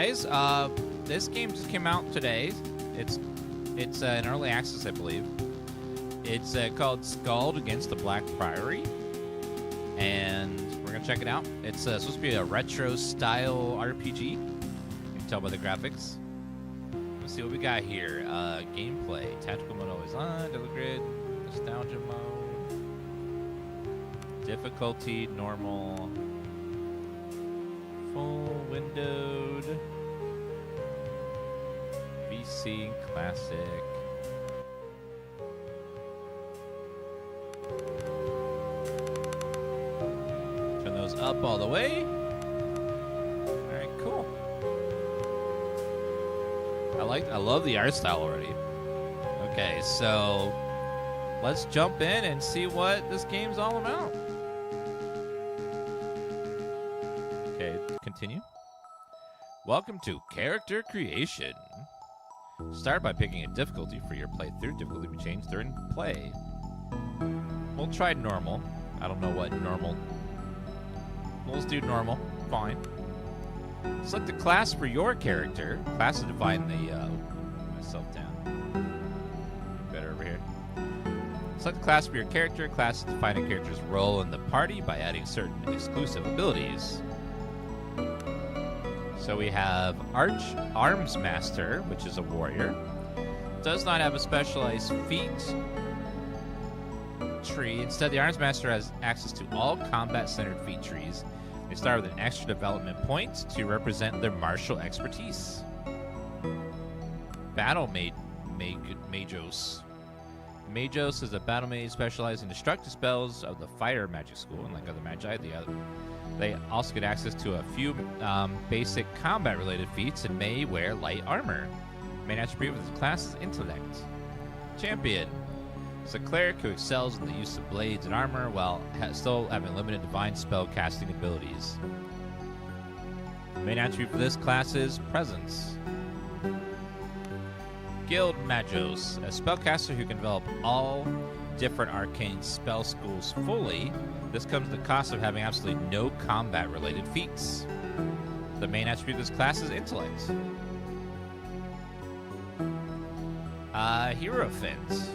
guys. This game just came out today. It's in early access, I believe. It's called SKALD Against the Black Priory, and we're gonna check it out. It's supposed to be a retro style RPG. You can tell by the graphics. Let's see what we got here. Gameplay, tactical mode always on, double grid, nostalgia mode, difficulty normal, full windowed, VC classic. Turn those up all the way. All right, cool. I love the art style already. Okay, so let's jump in and see what this game's all about. Okay, continue. Welcome to character creation. Start by picking a difficulty for your playthrough. Difficulty will change during play. We'll try normal. I don't know what normal. We'll just do normal. Fine. Select the class for your character. Class is defined in the myself down. Better over here. Select the class for your character. Class is defined a character's role in the party by adding certain exclusive abilities. So we have Arms Master, which is a warrior. Does not have a specialized feat tree. Instead, the Arms Master has access to all combat-centered feat trees. They start with an extra development point to represent their martial expertise. Battle Magos. Magos is a battle mage specializing in destructive spells of the fire magic school, and like other magi, they also get access to a few basic combat-related feats and may wear light armor. Main attribute of this class is intellect. Champion is a cleric who excels in the use of blades and armor while still having limited divine spell casting abilities. Main attribute for this class is presence. Guild Magos, a spellcaster who can develop all different arcane spell schools fully. This comes at the cost of having absolutely no combat-related feats. The main attribute of this class is intellect. Hierophant.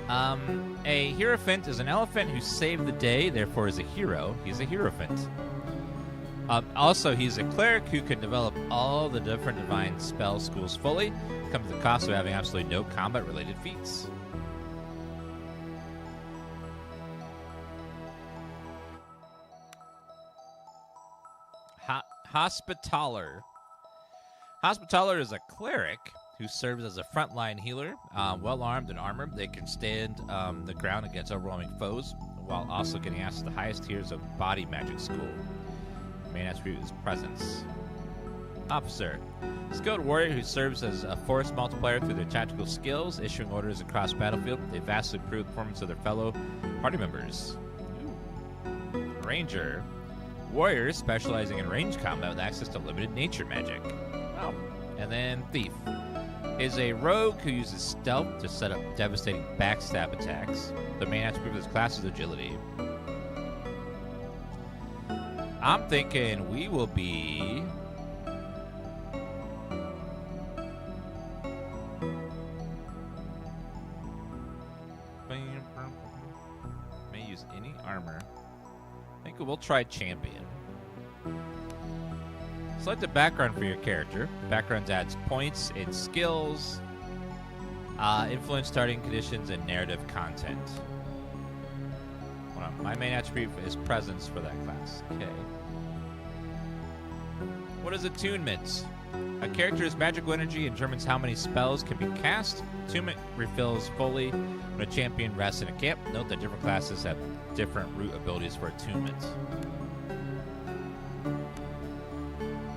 A Hierophant is an elephant who saved the day, therefore is a hero. He's a Hierophant. Also, he's a cleric who can develop all the different divine spell schools fully. Comes at the cost of having absolutely no combat-related feats. Hospitaller. Hospitaller is a cleric who serves as a frontline healer. Well-armed and armored, they can stand the ground against overwhelming foes while also getting access to the highest tiers of body magic school. Main attribute is presence. Officer. Skilled warrior who serves as a force multiplier through their tactical skills, issuing orders across battlefield. They vastly improve the performance of their fellow party members. Ooh. Ranger. Warrior specializing in range combat with access to limited nature magic. Oh. And then Thief is a rogue who uses stealth to set up devastating backstab attacks. The main attribute of this class is agility. I'm thinking we will be may use any armor. I think we'll try champion. Select a background for your character. Backgrounds adds points in skills, influence starting conditions, and narrative content. Hold on. My main attribute is presence for that class. Okay. What is attunement? A character's magical energy determines how many spells can be cast. Attunement refills fully when a champion rests in a camp. Note that different classes have different root abilities for attunement.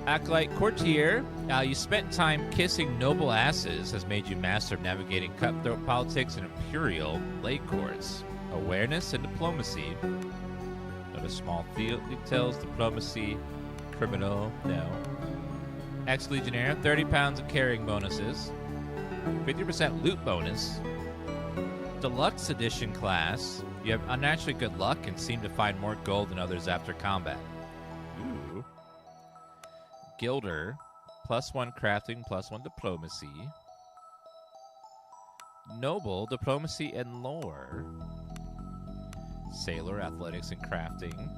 Acolyte Courtier, you spent time kissing noble asses, has made you master of navigating cutthroat politics and imperial lay courts. Awareness and diplomacy. Notice small details, diplomacy, criminal, no. Ex-legionnaire, 30 pounds of carrying bonuses. 50% loot bonus. Deluxe edition class, you have unnaturally good luck and seem to find more gold than others after combat. Ooh. Gilder, +1 crafting, +1 diplomacy. Noble, diplomacy and lore. Sailor, athletics and crafting.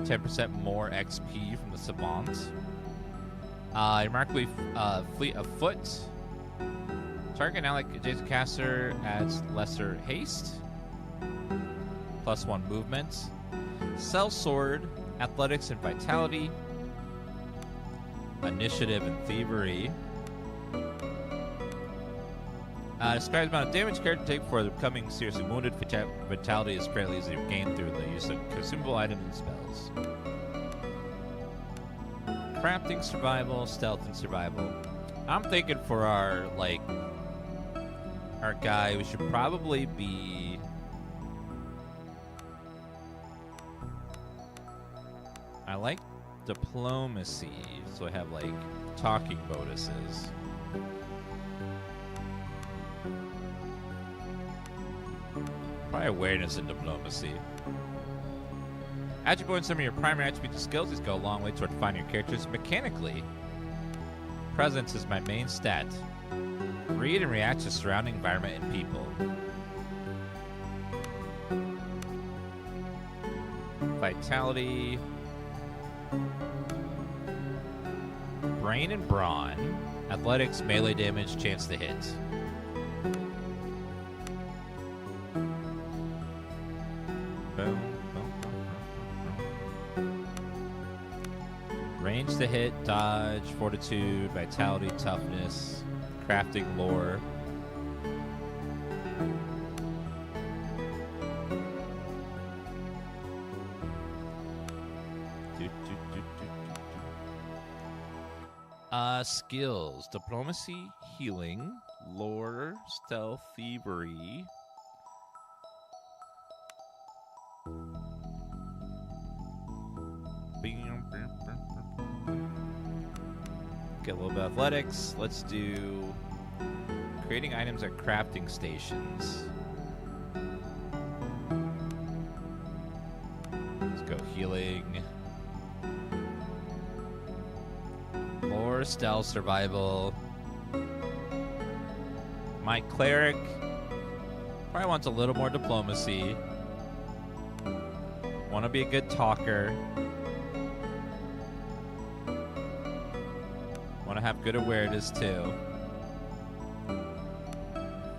10% more XP from the savant. Remarkably fleet of foot. Target now like adjacent caster adds lesser haste. +1 movement. Cell sword, athletics and vitality. Initiative and thievery. Describes the amount of damage character take for becoming seriously wounded. Vitality is fairly easy to gain through the use of consumable items and spells. Crafting, survival, stealth, and survival. I'm thinking for our guy, we should probably be... I like diplomacy, so I have, talking bonuses. Probably awareness and diplomacy. Attribute some of your primary attributes and skills. These go a long way toward defining your characters mechanically. Presence is my main stat. Read and react to surrounding environment and people. Vitality. Brain and brawn. Athletics, melee damage, chance to hit. Range to hit, dodge, fortitude, vitality, toughness, crafting, lore. Skills, diplomacy, healing, lore, stealth, thievery. Get a little bit of athletics. Let's do creating items at crafting stations. Let's go healing. Lore, stealth, survival. My cleric probably wants a little more diplomacy. Want to be a good talker. Want to have good awareness too.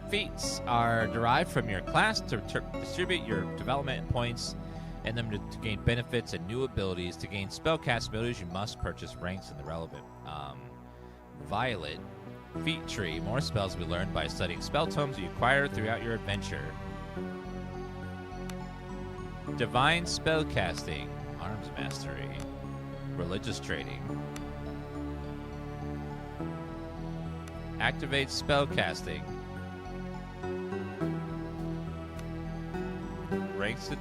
Feats are derived from your class to distribute your development points and them to gain benefits and new abilities. To gain spellcast abilities, you must purchase ranks in the relevant. Violet. Feat tree. More spells will be learned by studying spell tomes you acquire throughout your adventure. Divine spellcasting. Arms mastery. Religious trading. Activate spellcasting. Ranks it.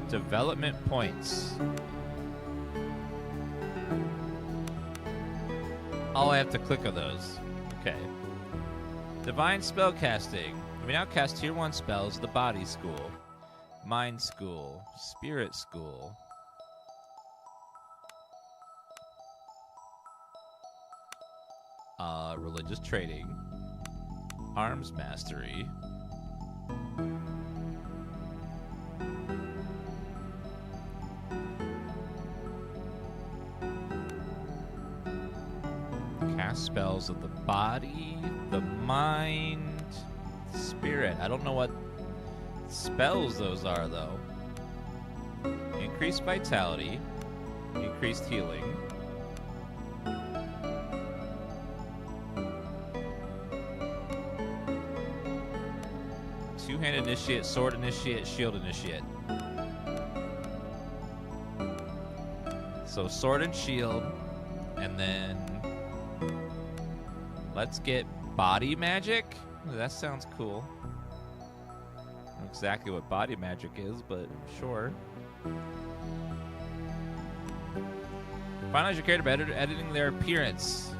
Development points. Oh, I have to click on those. Okay. Divine spellcasting. We now cast tier 1 spells: the Body School, Mind School, Spirit School. Religious trading, Arms mastery. Cast spells of the body, the mind, spirit. I don't know what spells those are, though. Increased vitality, increased healing. Two-hand initiate, sword initiate, shield initiate. So sword and shield, and then let's get body magic. That sounds cool. I don't know exactly what body magic is, but sure. Finalize your character by editing their appearance.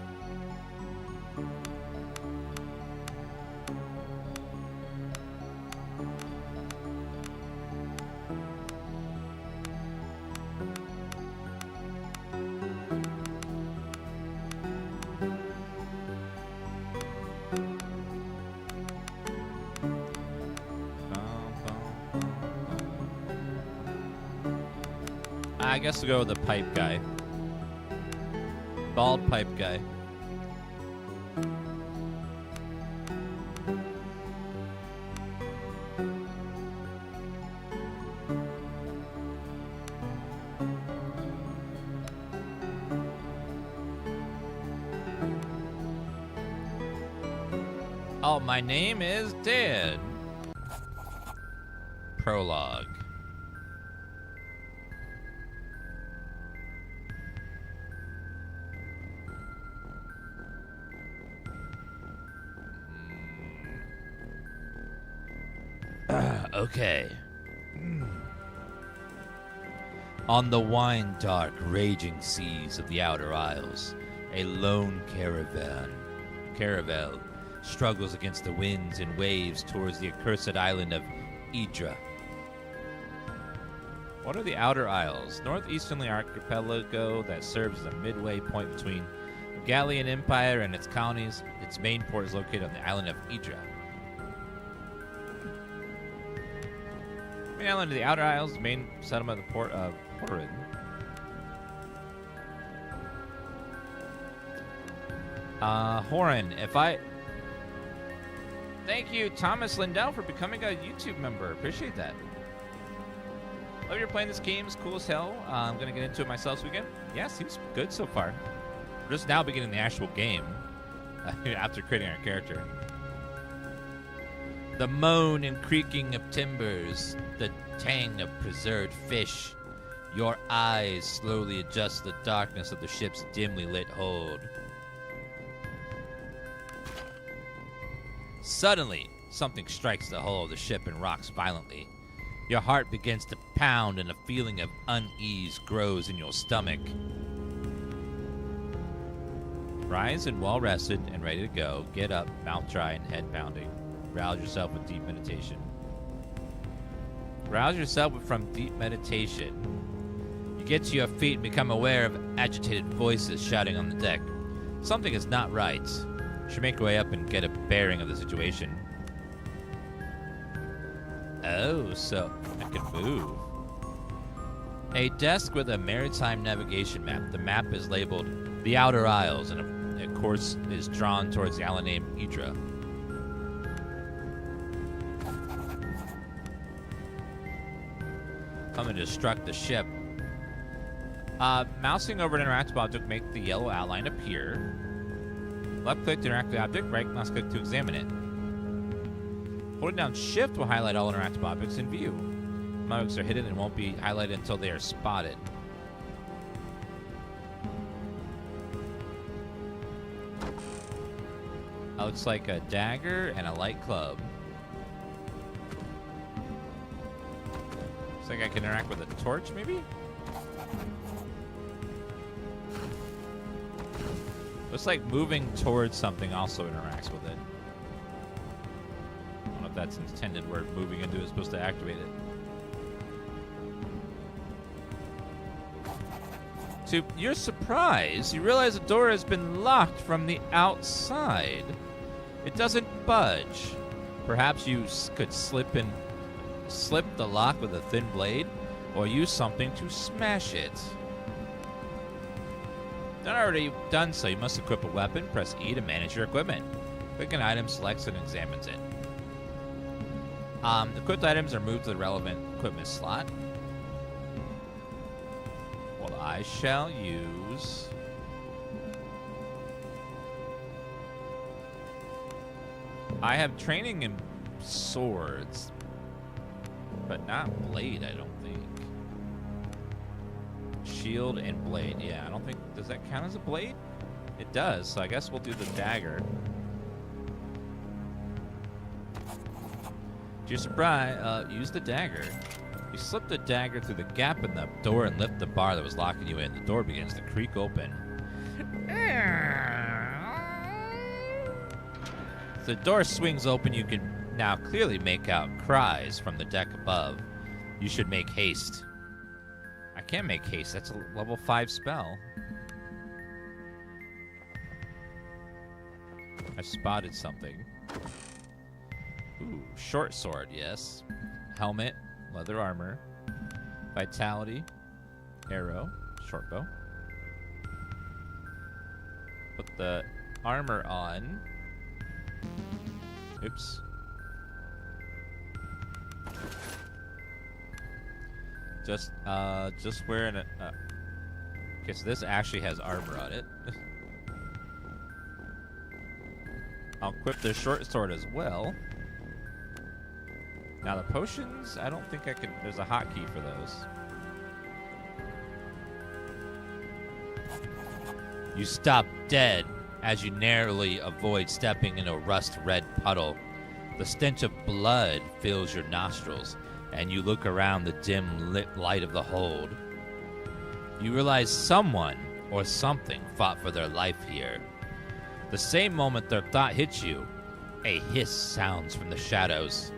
I guess we'll go with the pipe guy. Bald pipe guy. Oh, my name is Dan. Prologue. Okay. On the wine-dark, raging seas of the Outer Isles, a lone caravel struggles against the winds and waves towards the accursed island of Idra. What are the Outer Isles? Northeasterly archipelago that serves as a midway point between the Gallian Empire and its colonies. Its main port is located on the island of Idra. The island of the Outer Isles, the main settlement of the port of Horin. Horin, if I... Thank you, Thomas Lindell, for becoming a YouTube member. Appreciate that. Love you're playing this game. It's cool as hell. I'm going to get into it myself this weekend. Yeah, seems good so far. We're just now beginning the actual game after creating our character. The moan and creaking of timbers, the tang of preserved fish. Your eyes slowly adjust the darkness of the ship's dimly lit hold. Suddenly, something strikes the hull of the ship and rocks violently. Your heart begins to pound and a feeling of unease grows in your stomach. Rise and well rested and ready to go. Get up, mouth dry and head pounding. Rouse yourself with deep meditation. Rouse yourself from deep meditation. You get to your feet and become aware of agitated voices shouting on the deck. Something is not right. You should make your way up and get a bearing of the situation. Oh, so I can move. A desk with a maritime navigation map. The map is labeled the Outer Isles, and a course is drawn towards the island named Idra. Come and destruct the ship. Mousing over an interactive object, make the yellow outline appear. Left click to interact with the object, right mouse click to examine it. Holding down shift will highlight all interactive objects in view. Objects are hidden and won't be highlighted until they are spotted. Looks like a dagger and a light club. Looks like I can interact with a torch, maybe? Looks like moving towards something also interacts with it. I don't know if that's intended where moving into it is supposed to activate it. To your surprise, you realize the door has been locked from the outside. It doesn't budge. Perhaps you could slip the lock with a thin blade, or use something to smash it. Not already done so, you must equip a weapon. Press E to manage your equipment. Click an item, selects and examines it. Equipped items are moved to the relevant equipment slot. Well, I shall use... I have training in swords, but not blade, I don't think. Shield and blade. Yeah, I don't think... Does that count as a blade? It does, so I guess we'll do the dagger. your surprise, use the dagger. You slip the dagger through the gap in the door and lift the bar that was locking you in. The door begins to creak open. As the door swings open, you can now clearly make out cries from the deck above. You should make haste. I can't make haste. That's a level 5 spell. I spotted something. Ooh, short sword, yes. Helmet, leather armor, vitality, arrow, short bow. Put the armor on. Oops. Just wearing it. Okay, so this actually has armor on it. I'll equip the short sword as well. Now the potions, I don't think I can. There's a hotkey for those. You stop dead as you narrowly avoid stepping in a rust-red puddle. The stench of blood fills your nostrils, and you look around the dim lit light of the hold. You realize someone or something fought for their life here. The same moment their thought hits you, a hiss sounds from the shadows.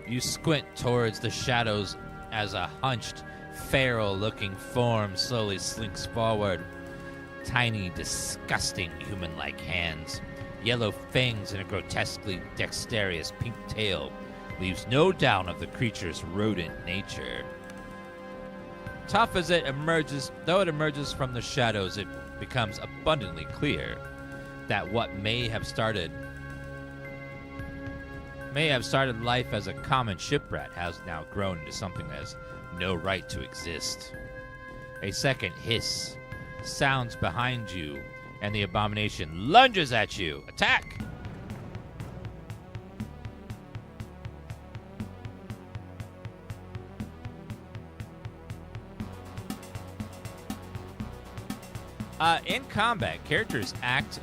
You squint towards the shadows as a hunched, feral-looking form slowly slinks forward. Tiny, disgusting human-like hands, yellow fangs, and a grotesquely dexterous pink tail leaves no doubt of the creature's rodent nature. Tough as it emerges, though it emerges from the shadows, it becomes abundantly clear that what may have started life as a common shipwreck has now grown into something that has no right to exist. A second hiss sounds behind you, and the abomination lunges at you. Attack! In combat, characters act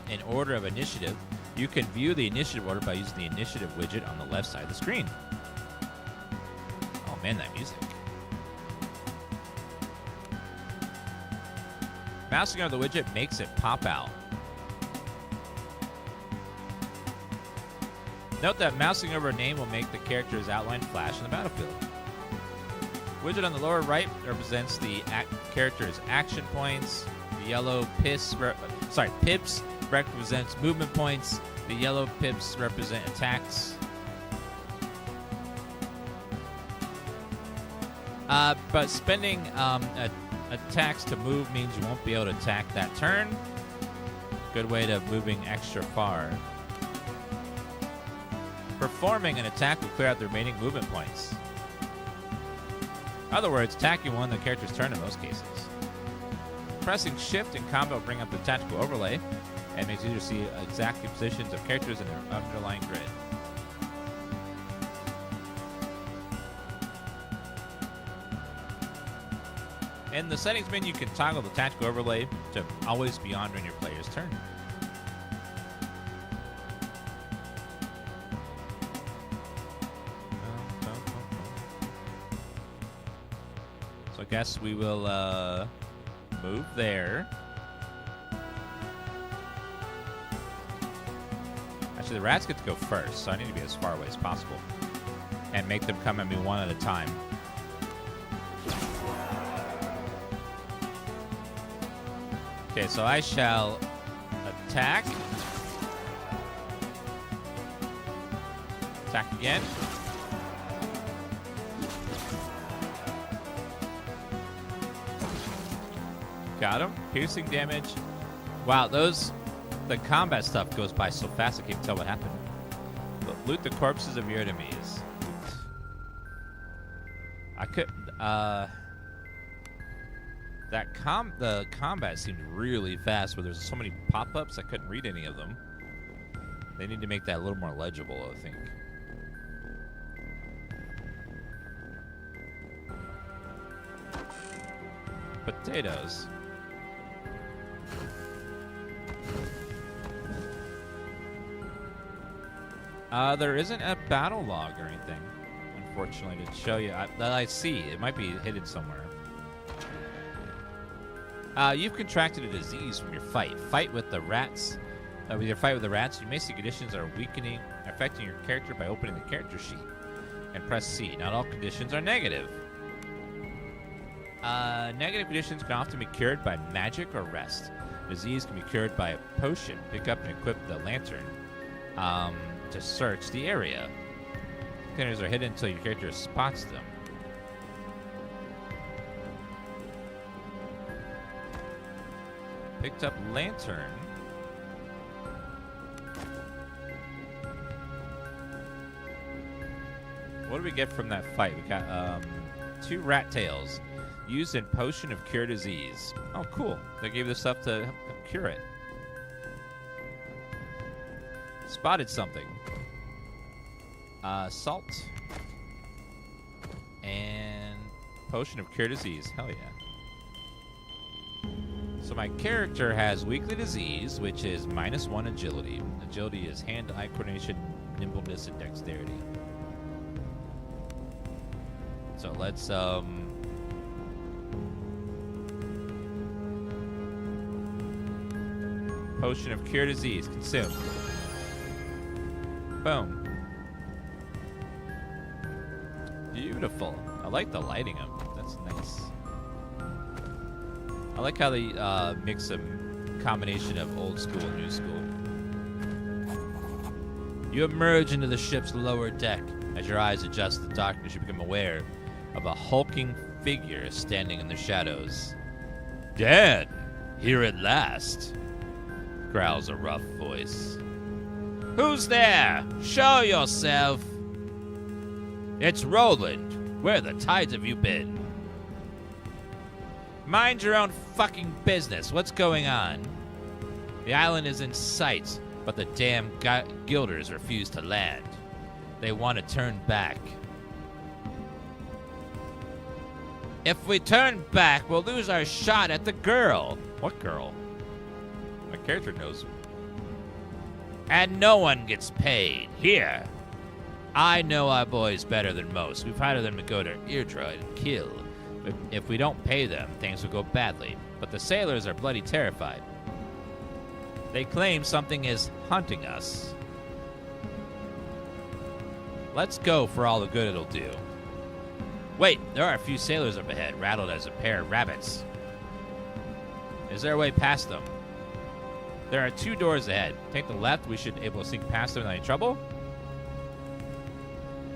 in order of initiative. You can view the initiative order by using the initiative widget on the left side of the screen. Oh man, that music. Mousing over the widget makes it pop out. Note that mousing over a name will make the character's outline flash in the battlefield. Widget on the lower right represents the character's action points. The yellow pips represents movement points. The yellow pips represent attacks. But spending attacks to move means you won't be able to attack that turn. Good way to moving extra far. Performing an attack will clear out the remaining movement points. In other words, attacking won the character's turn in most cases. Pressing shift in combat will bring up the tactical overlay and makes it easier to see exact positions of characters in their underlying grid. In the settings menu, you can toggle the tactical overlay to always be on during your player's turn. So I guess we will move there. Actually, the rats get to go first, so I need to be as far away as possible and make them come at me one at a time. Okay, so I shall attack. Attack again. Got him. Piercing damage. Wow, the combat stuff goes by so fast I can't tell what happened. Loot the corpses of your enemies. I could, the combat seemed really fast, where there's so many pop-ups I couldn't read any of them. They need to make that a little more legible, I think. Potatoes. There isn't a battle log or anything, unfortunately, to show you. That I see. It might be hidden somewhere. You've contracted a disease from your fight. Fight with the rats. With your fight with the rats, you may see conditions are weakening, affecting your character by opening the character sheet. And press C. Not all conditions are negative. Negative conditions can often be cured by magic or rest. Disease can be cured by a potion. Pick up and equip the lantern to search the area. Containers are hidden until your character spots them. Picked up lantern. What do we get from that fight? We got 2 rat tails. Used in potion of cure disease. Oh, cool. They gave this stuff to cure it. Spotted something. Salt. And potion of cure disease. Hell yeah. So my character has weekly disease, which is -1 agility. Agility is hand-eye coordination, nimbleness, and dexterity. So let's potion of cure disease consumed. Boom. Beautiful. I like the lighting of it. That's nice. I like how they mix a combination of old school and new school. You emerge into the ship's lower deck. As your eyes adjust to the darkness, you become aware of a hulking figure standing in the shadows. "Dan, here at last," growls a rough voice. "Who's there? Show yourself." "It's Roland. Where the tides have you been?" "Mind your own fucking business. What's going on?" "The island is in sight, but the damn guilders refuse to land. They want to turn back." "If we turn back, we'll lose our shot at the girl." "What girl?" My character knows. "And no one gets paid. Here. I know our boys better than most. We've hired them to go to Eardroid and kill. But if we don't pay them, things will go badly. But the sailors are bloody terrified. They claim something is hunting us. Let's go for all the good it'll do." "Wait, there are a few sailors up ahead, rattled as a pair of rabbits. Is there a way past them?" "There are 2 doors ahead. Take the left. We should be able to sneak past them without any trouble."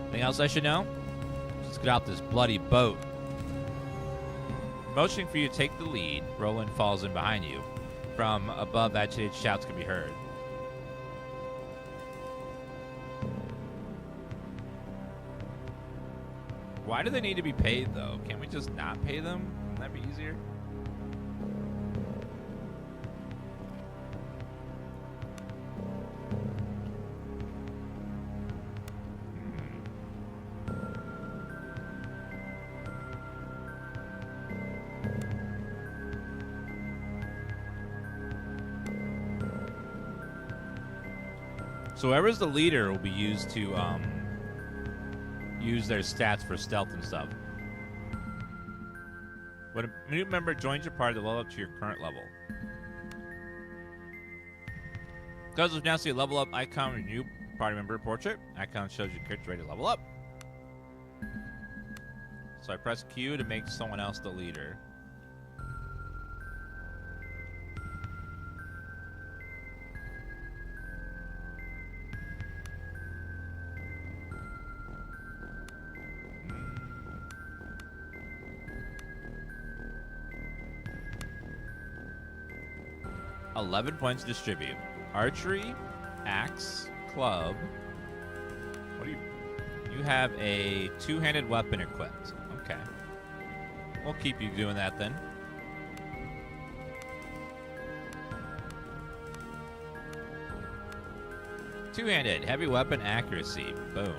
Anything else I should know? Let's get out this bloody boat. Motioning for you to take the lead, Roland falls in behind you. From above, agitated shouts can be heard. Why do they need to be paid, though? Can't we just not pay them? Wouldn't that be easier? So whoever's the leader will be used to use their stats for stealth and stuff. When a new member joins your party, they'll level up to your current level. Because we now see a level up icon in your new party member portrait. Icon shows your character ready to level up. So I press Q to make someone else the leader. Hmm. 11 points to distribute. Archery, axe, club. What do you... You have a 2-handed weapon equipped. Okay. We'll keep you doing that then. Two-handed, heavy weapon accuracy. Boom.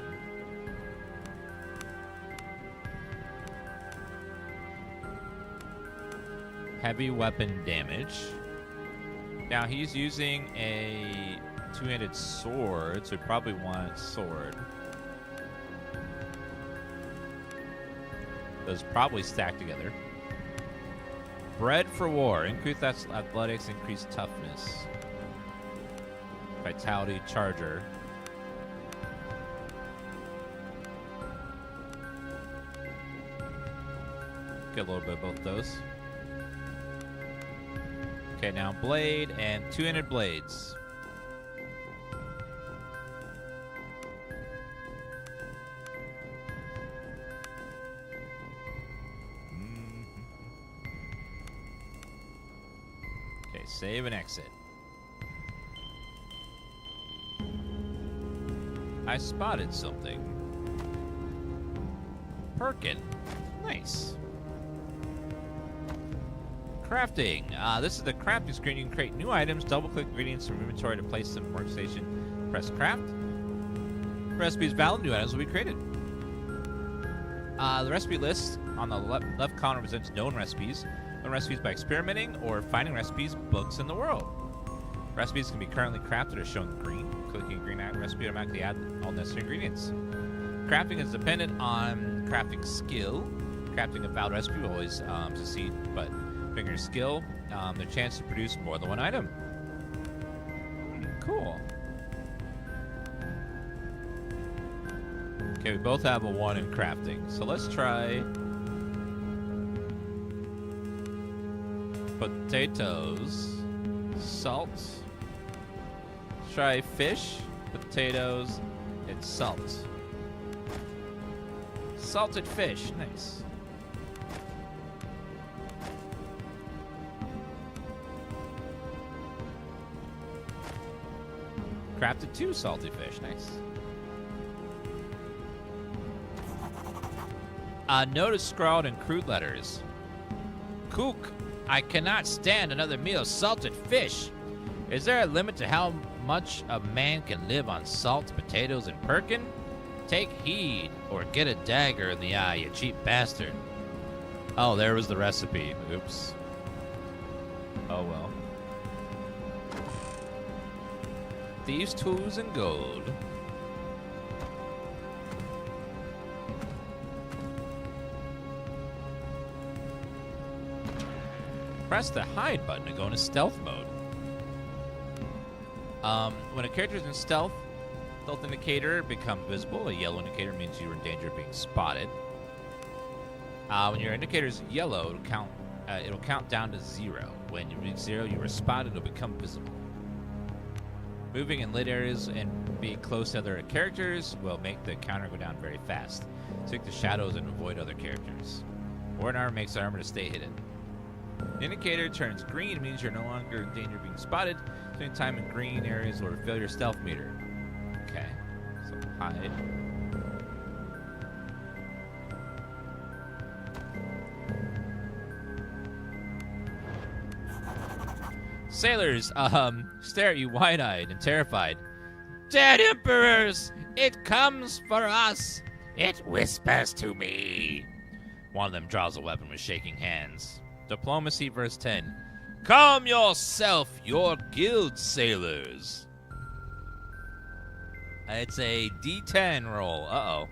Heavy weapon damage. Now he's using a two-handed sword, so we probably want sword. Those probably stack together. Bred for war. Increase athletics, increase toughness. Vitality, charger. Get a little bit of both those. Okay, now blade and two-handed blades. Okay, save and exit. I spotted something. Perkin. Nice. Crafting. This is the crafting screen. You can create new items. Double-click ingredients from inventory to place them in workstation. Press craft. Recipes valid. New items will be created. The recipe list on the left column represents known recipes. Known recipes by experimenting or finding recipes books in the world. Recipes can be currently crafted or shown in green. Clicking green recipe automatically add all necessary ingredients. Crafting is dependent on crafting skill. Crafting a valid recipe will always succeed, but depending on your skill, the chance to produce more than one item. Cool. Okay, we both have a 1 in crafting, so let's try potatoes, salt. Let's try fish, potatoes, and salt. Salted fish, nice. Crafted 2 salty fish, nice. Notice scrawled in crude letters. Cook, I cannot stand another meal of salted fish. Is there a limit to how much a man can live on salt, potatoes, and perkin? Take heed, or get a dagger in the eye, you cheap bastard. Oh, there was the recipe. Oops. Oh well. Thieves' tools and gold. Press the hide button to go into stealth mode. When a character is in stealth indicator becomes visible. A yellow indicator means you're in danger of being spotted. When your indicator is yellow, it'll count down to 0. When you reach 0, you are spotted. It'll become visible. Moving in lit areas and being close to other characters will make the counter go down very fast. Take the shadows and avoid other characters. Worn armor makes the armor to stay hidden. The indicator turns green, means you're no longer in danger of being spotted. Spending time in green areas will refill your stealth meter. Okay, so hide. Sailors, stare at you wide-eyed and terrified. Dead emperors! It comes for us! It whispers to me! One of them draws a weapon with shaking hands. Diplomacy, verse 10. Calm yourself, your guild sailors. It's a D10 roll. Uh-oh.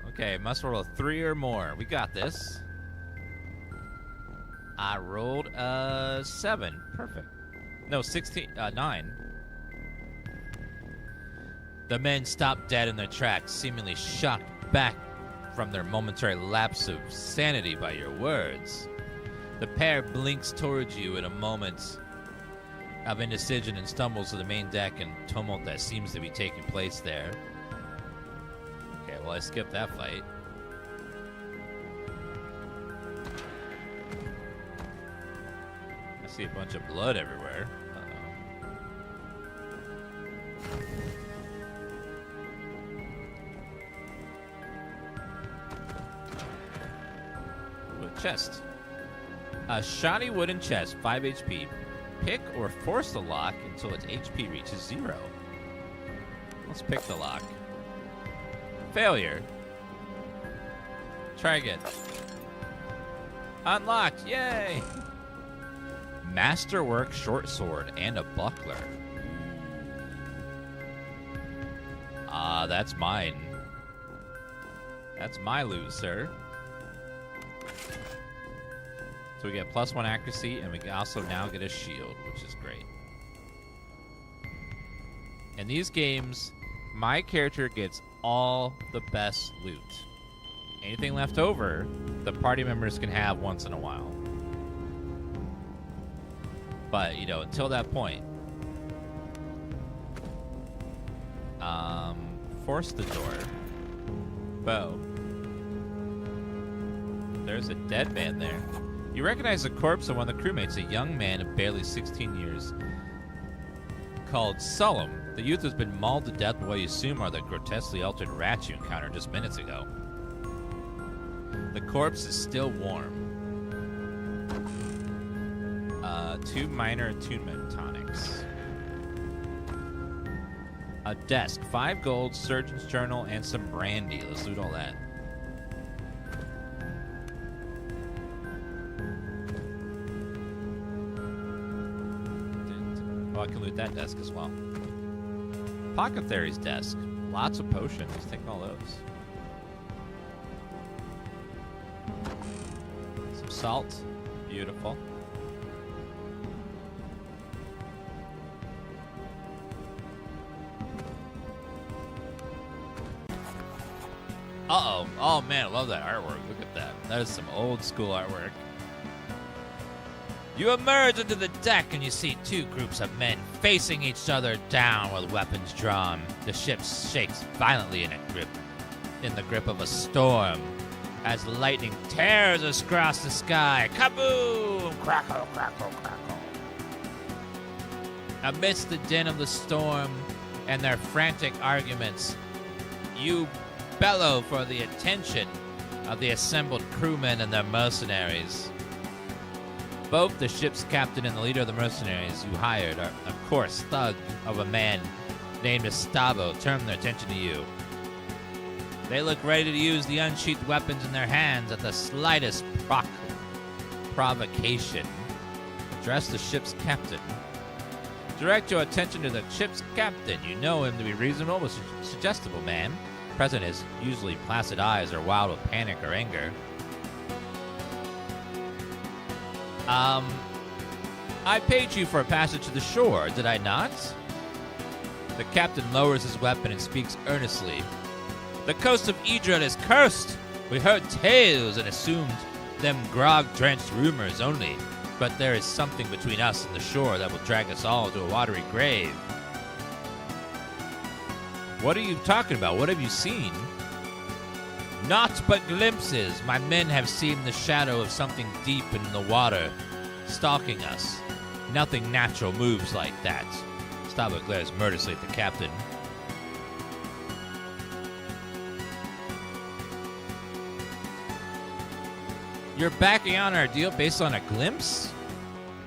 Okay, must roll a 3 or more. We got this. I rolled a 7. Perfect. No, 9. The men stopped dead in their tracks, seemingly shocked back from their momentary lapse of sanity by your words. The pair blinks towards you in a moment of indecision and stumbles to the main deck and tumult that seems to be taking place there. Okay, well, I skipped that fight. I see a bunch of blood everywhere. Ooh, a chest. A shiny wooden chest, 5 HP. Pick or force the lock until its HP reaches 0. Let's pick the lock. Failure. Try again. Unlocked. Yay! Masterwork short sword and a buckler. That's mine. That's my loot, sir. So we get +1 accuracy, and we also now get a shield, which is great. In these games, my character gets all the best loot. Anything left over, the party members can have once in a while. But, you know, until that point, force the door. Bow. There's a dead man there. You recognize the corpse of one of the crewmates, a young man of barely 16 years, called Sullum. The youth has been mauled to death by what you assume are the grotesquely altered rats you encountered just minutes ago. The corpse is still warm. 2 minor attunement tonics. A desk, 5 gold, surgeon's journal, and some brandy. Let's loot all that. Oh, I can loot that desk as well. Apothecary's desk. Lots of potions. Let's take all those. Some salt. Beautiful. Uh-oh. Oh, man, I love that artwork. Look at that. That is some old school artwork. You emerge into the deck and you see 2 groups of men facing each other down with weapons drawn. The ship shakes violently in the grip of a storm as lightning tears across the sky. Kaboom! Crackle, crackle, crackle. Amidst the din of the storm and their frantic arguments, you bellow for the attention of the assembled crewmen and their mercenaries. Both the ship's captain and the leader of the mercenaries you hired are, of course, thug of a man named Estavo turn their attention to you. They look ready to use the unsheathed weapons in their hands at the slightest provocation. Address the ship's captain. Direct your attention to the ship's captain. You know him to be reasonable but suggestible man. Present his usually placid eyes are wild with panic or anger. I paid you for a passage to the shore, did I not? The captain lowers his weapon and speaks earnestly. The coast of Idra is cursed. We heard tales and assumed them grog-drenched rumors only, but there is something between us and the shore that will drag us all to a watery grave. What are you talking about? What have you seen? Naught but glimpses. My men have seen the shadow of something deep in the water, stalking us. Nothing natural moves like that. Stavo glares murderously at the captain. You're backing on our deal based on a glimpse?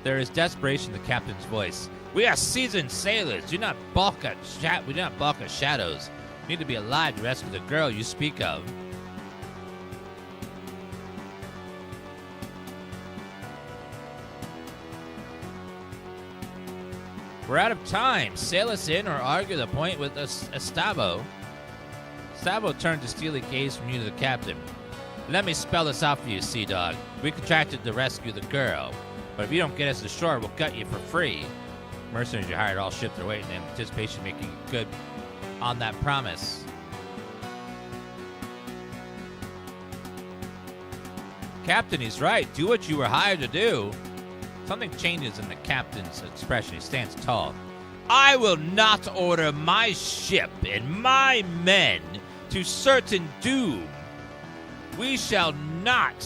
There is desperation in the captain's voice. We are seasoned sailors. Do not balk at shadows. We need to be alive to rescue the girl you speak of. We're out of time. Sail us in or argue the point with Estavo. Estavo turned a steely gaze from you to the captain. Let me spell this out for you, Sea Dog. We contracted to rescue the girl, but if you don't get us to shore, we'll gut you for free. Mercenaries you hired all shipped their weight in anticipation of making good on that promise. Captain, he's right. Do what you were hired to do. Something changes in the captain's expression. He stands tall. I will not order my ship and my men to certain doom. We shall not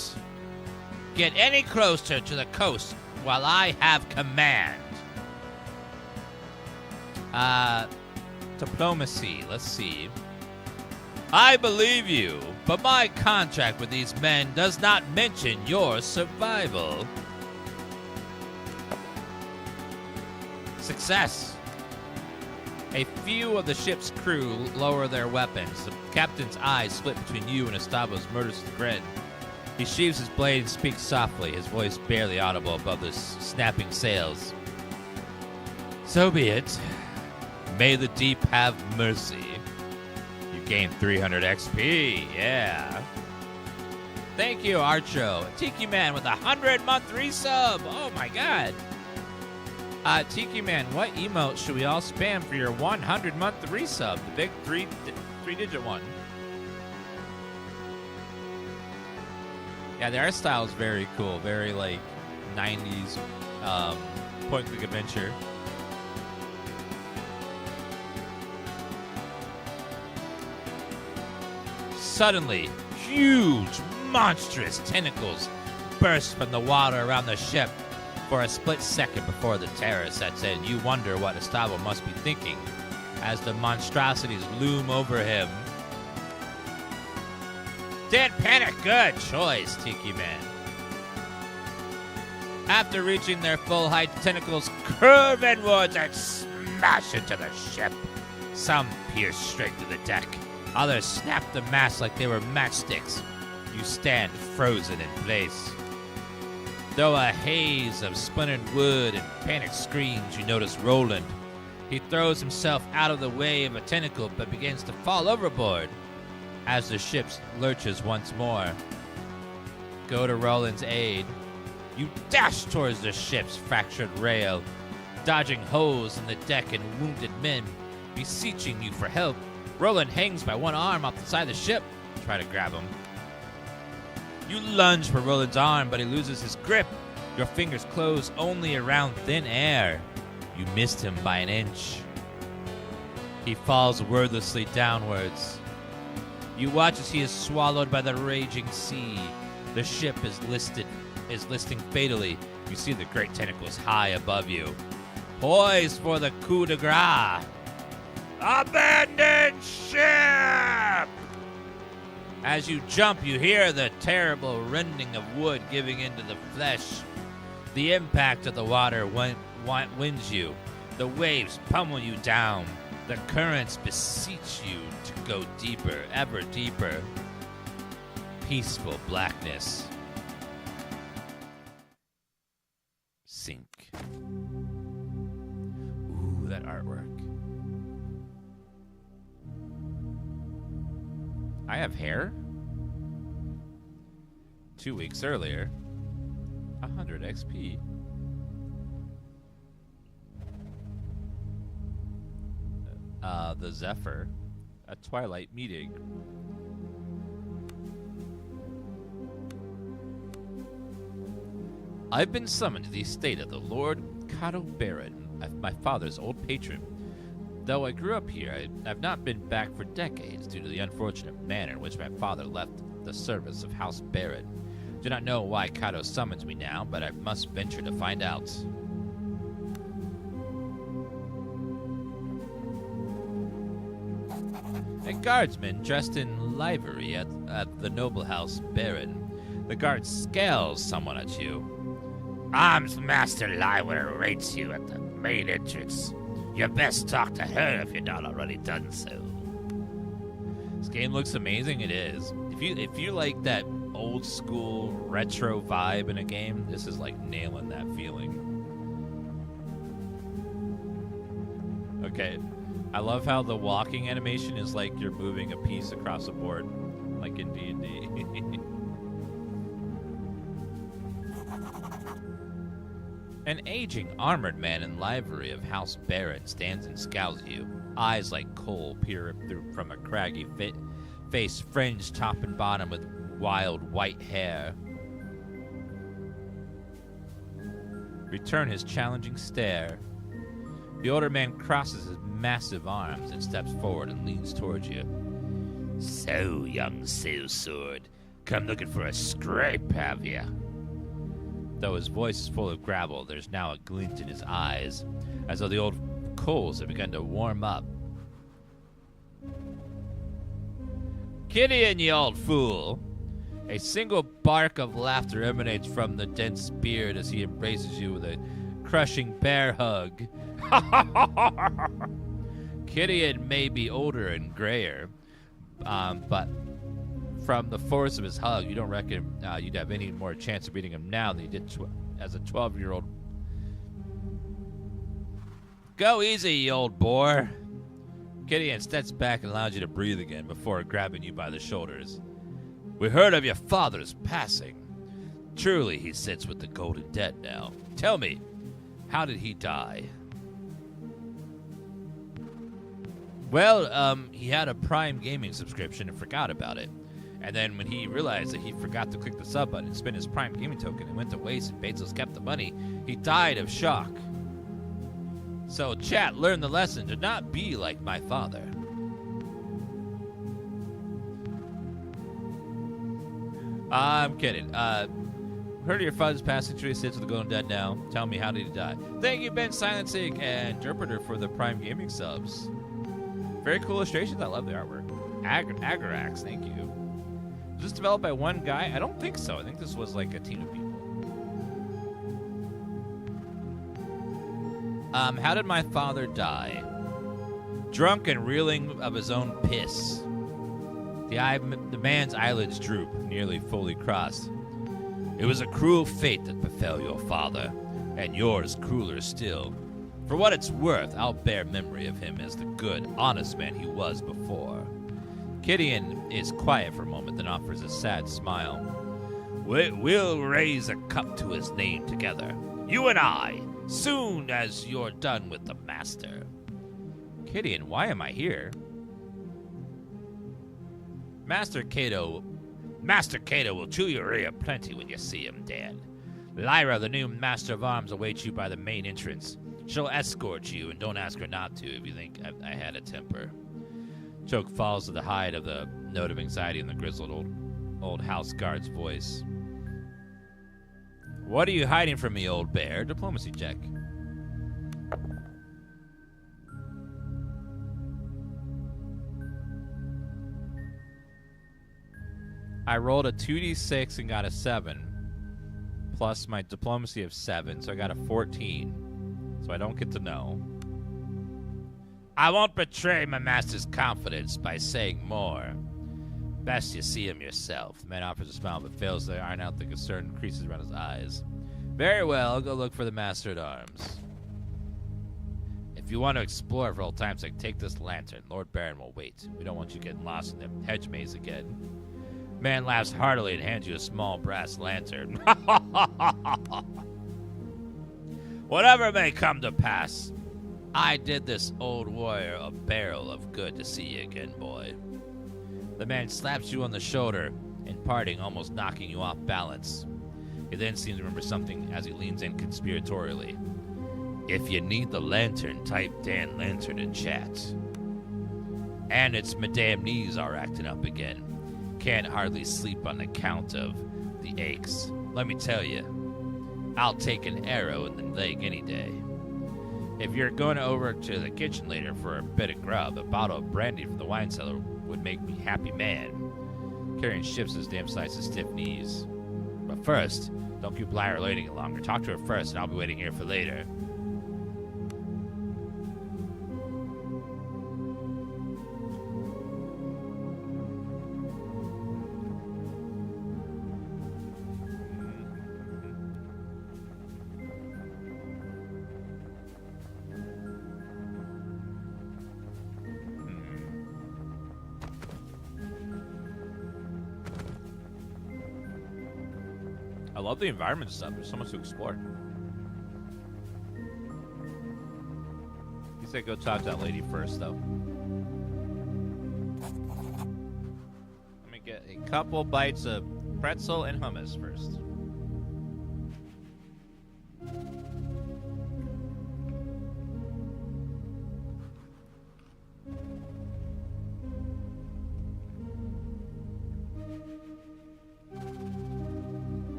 get any closer to the coast while I have command. Diplomacy. Let's see. I believe you, but my contract with these men does not mention your survival. Success. A few of the ship's crew lower their weapons. The captain's eyes split between you and Estavo's murderous grin. He sheaves his blade and speaks softly, his voice barely audible above the snapping sails. So be it. May the deep have mercy. Gain 300 XP. Yeah. Thank you, Archo. Tiki Man with 100-month resub. Oh my god. Tiki Man, what emote should we all spam for your 100-month resub? The big three-digit one. Yeah, the art style is very cool. Very, like, 90s point-click adventure. Suddenly, huge, monstrous tentacles burst from the water around the ship. For a split second before the terror sets in, you wonder what Estavo must be thinking as the monstrosities loom over him. Didn't panic. Good choice, Tiki Man. After reaching their full height, the tentacles curve inwards and smash into the ship. Some pierce straight through the deck. Others snap the mast like they were matchsticks. You stand frozen in place. Though a haze of splintered wood and panicked screams, you notice Roland. He throws himself out of the way of a tentacle but begins to fall overboard as the ship lurches once more. Go to Roland's aid. You dash towards the ship's fractured rail, dodging holes in the deck and wounded men beseeching you for help. Roland hangs by one arm off the side of the ship. Try to grab him. You lunge for Roland's arm, but he loses his grip. Your fingers close only around thin air. You missed him by an inch. He falls wordlessly downwards. You watch as he is swallowed by the raging sea. The ship is listing fatally. You see the great tentacles high above you. Poised for the coup de grace. Abandon ship! As you jump, you hear the terrible rending of wood giving into the flesh. The impact of the water winds you. The waves pummel you down. The currents beseech you to go deeper, ever deeper. Peaceful blackness. Sink. Ooh, that artwork. I have hair? 2 weeks earlier. 100 XP. The Zephyr. A Twilight meeting. I've been summoned to the estate of the Lord Cato Baron, my father's old patron. Though I grew up here, I've not been back for decades due to the unfortunate manner in which my father left the service of House Baron. Do not know why Cato summons me now, but I must venture to find out. A guardsman dressed in livery at the noble House Baron. The guard scowls someone at you. Arms Master Lywer awaits you at the main entrance. You best talk to her if you're not already done so. This game looks amazing. It is. If you like that old school retro vibe in a game, this is like nailing that feeling. Okay. I love how the walking animation is like you're moving a piece across a board, like in D&D. An aging, armored man in livery of House Baron stands and scowls at you. Eyes like coal peer through from a craggy face fringed top and bottom with wild white hair. Return his challenging stare. The older man crosses his massive arms and steps forward and leans towards you. So, young sellsword, come looking for a scrape, have ya? Though his voice is full of gravel, there's now a glint in his eyes, as though the old coals have begun to warm up. Gideon, you old fool! A single bark of laughter emanates from the dense beard as he embraces you with a crushing bear hug. Gideon may be older and grayer, but from the force of his hug, you don't reckon you'd have any more chance of beating him now than you did as a 12-year-old. Go easy, you old boar. Gideon steps back and allows you to breathe again before grabbing you by the shoulders. We heard of your father's passing. Truly, he sits with the golden dead now. Tell me, how did he die? Well, he had a Prime Gaming subscription and forgot about it. And then when he realized that he forgot to click the sub button and spend his Prime Gaming token and went to waste and Bezos kept the money, he died of shock. So, chat, learn the lesson. Do not be like my father. I'm kidding. Heard of your father's passing. Truly sits with the golden dead now. Tell me, how did he die? Thank you, Ben Silencing and Interpreter, for the Prime Gaming subs. Very cool illustrations. I love the artwork. Agarax, thank you. Was this developed by one guy? I don't think so. I think this was like a team of people. How did my father die? Drunk and reeling of his own piss. The man's eyelids droop, nearly fully crossed. It was a cruel fate that befell your father, and yours crueler still. For what it's worth, I'll bear memory of him as the good, honest man he was before. Gideon is quiet for a moment, then offers a sad smile. We'll raise a cup to his name together, you and I, soon as you're done with the master. Gideon, why am I here? Master Cato will chew your ear plenty when you see him, Dan. Lyra, the new master of arms, awaits you by the main entrance. She'll escort you, and don't ask her not to if you think I had a temper. Choke falls to the hide of the note of anxiety in the grizzled old house guard's voice. What are you hiding from me, old bear? Diplomacy check. I rolled a 2d6 and got a 7, plus my diplomacy of 7, so I got a 14, so I don't get to know. I won't betray my master's confidence by saying more. Best you see him yourself. The man offers a smile but fails to iron out the concern creases around his eyes. Very well, I'll go look for the master at arms. If you want to explore for old time's sake, take this lantern. Lord Baron will wait. We don't want you getting lost in the hedge maze again. Man laughs heartily and hands you a small brass lantern. Whatever may come to pass, I did this old warrior a barrel of good to see you again, boy. The man slaps you on the shoulder, in parting, almost knocking you off balance. He then seems to remember something as he leans in conspiratorially. If you need the lantern, type Dan Lantern in chat. And it's my damn knees are acting up again. Can't hardly sleep on account of the aches. Let me tell you, I'll take an arrow in the leg any day. If you're going over to the kitchen later for a bit of grub, a bottle of brandy from the wine cellar would make me happy man. Carrying shifts his damn size to stiff knees. But first, don't keep Lyra waiting any longer. Talk to her first, and I'll be waiting here for later. I love the environment stuff. There's so much to explore. You said go talk to that lady first, though. Let me get a couple bites of pretzel and hummus first.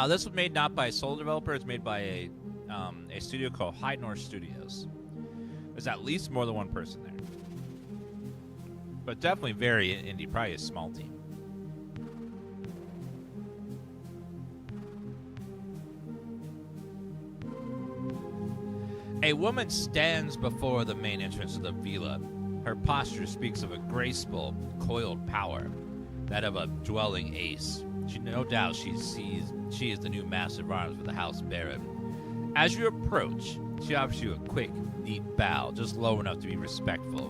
This was made not by a solo developer. It's made by a studio called High North Studios. There's at least more than one person there. But definitely very indie, probably a small team. A woman stands before the main entrance of the villa. Her posture speaks of a graceful, coiled power, that of a dwelling ace. No doubt she is the new master of arms for the House Baron. As you approach, she offers you a quick, neat bow, just low enough to be respectful.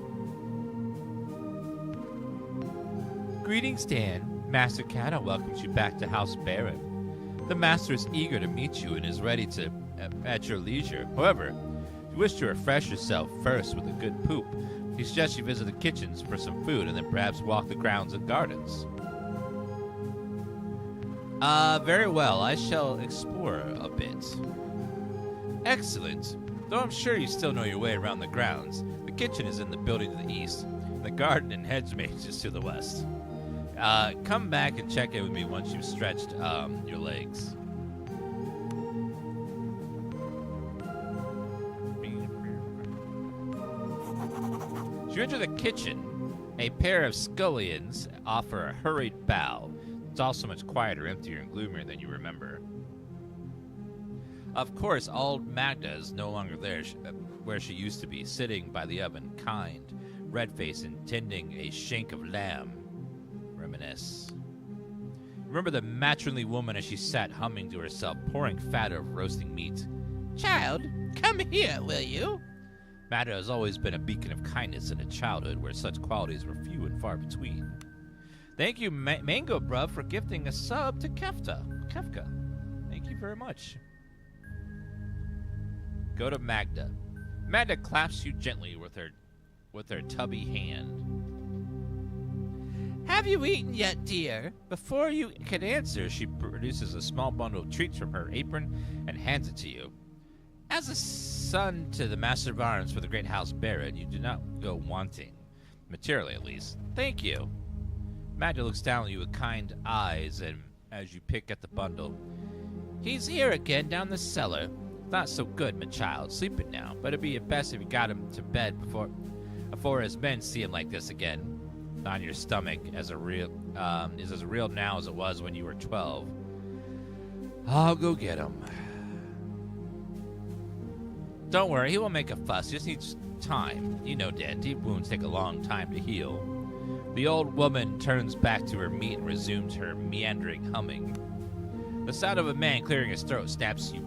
Greetings, Dan. Master Cano welcomes you back to House Baron. The master is eager to meet you and is ready to at your leisure. However, if you wish to refresh yourself first with a good poop, he suggests you visit the kitchens for some food and then perhaps walk the grounds and gardens. Very well. I shall explore a bit. Excellent. Though I'm sure you still know your way around the grounds. The kitchen is in the building to the east. And the garden and hedge maze is to the west. Come back and check in with me once you've stretched your legs. As you enter the kitchen, a pair of scullions offer a hurried bow. It's also much quieter, emptier, and gloomier than you remember. Of course, old Magda is no longer there where she used to be, sitting by the oven, kind, red-faced, and tending a shank of lamb. Reminisce. Remember the matronly woman as she sat humming to herself, pouring fat of roasting meat. Child, come here, will you? Magda has always been a beacon of kindness in a childhood where such qualities were few and far between. Thank you, Mango Bruv, for gifting a sub to Kefka. Thank you very much. Go to Magda. Magda claps you gently with her tubby hand. Have you eaten yet, dear? Before you can answer, she produces a small bundle of treats from her apron and hands it to you. As a son to the Master of Arms for the Great House Baron, you do not go wanting. Materially, at least. Thank you. Magda looks down at you with kind eyes and as you pick at the bundle. He's here again down the cellar. Not so good, my child. Sleeping now, but it'd be best if you got him to bed before his men see him like this again. On your stomach is as real now as it was when you were 12. I'll go get him. Don't worry, he won't make a fuss. He just needs time. You know, Dad, deep wounds take a long time to heal. The old woman turns back to her meat and resumes her meandering humming. The sound of a man clearing his throat snaps you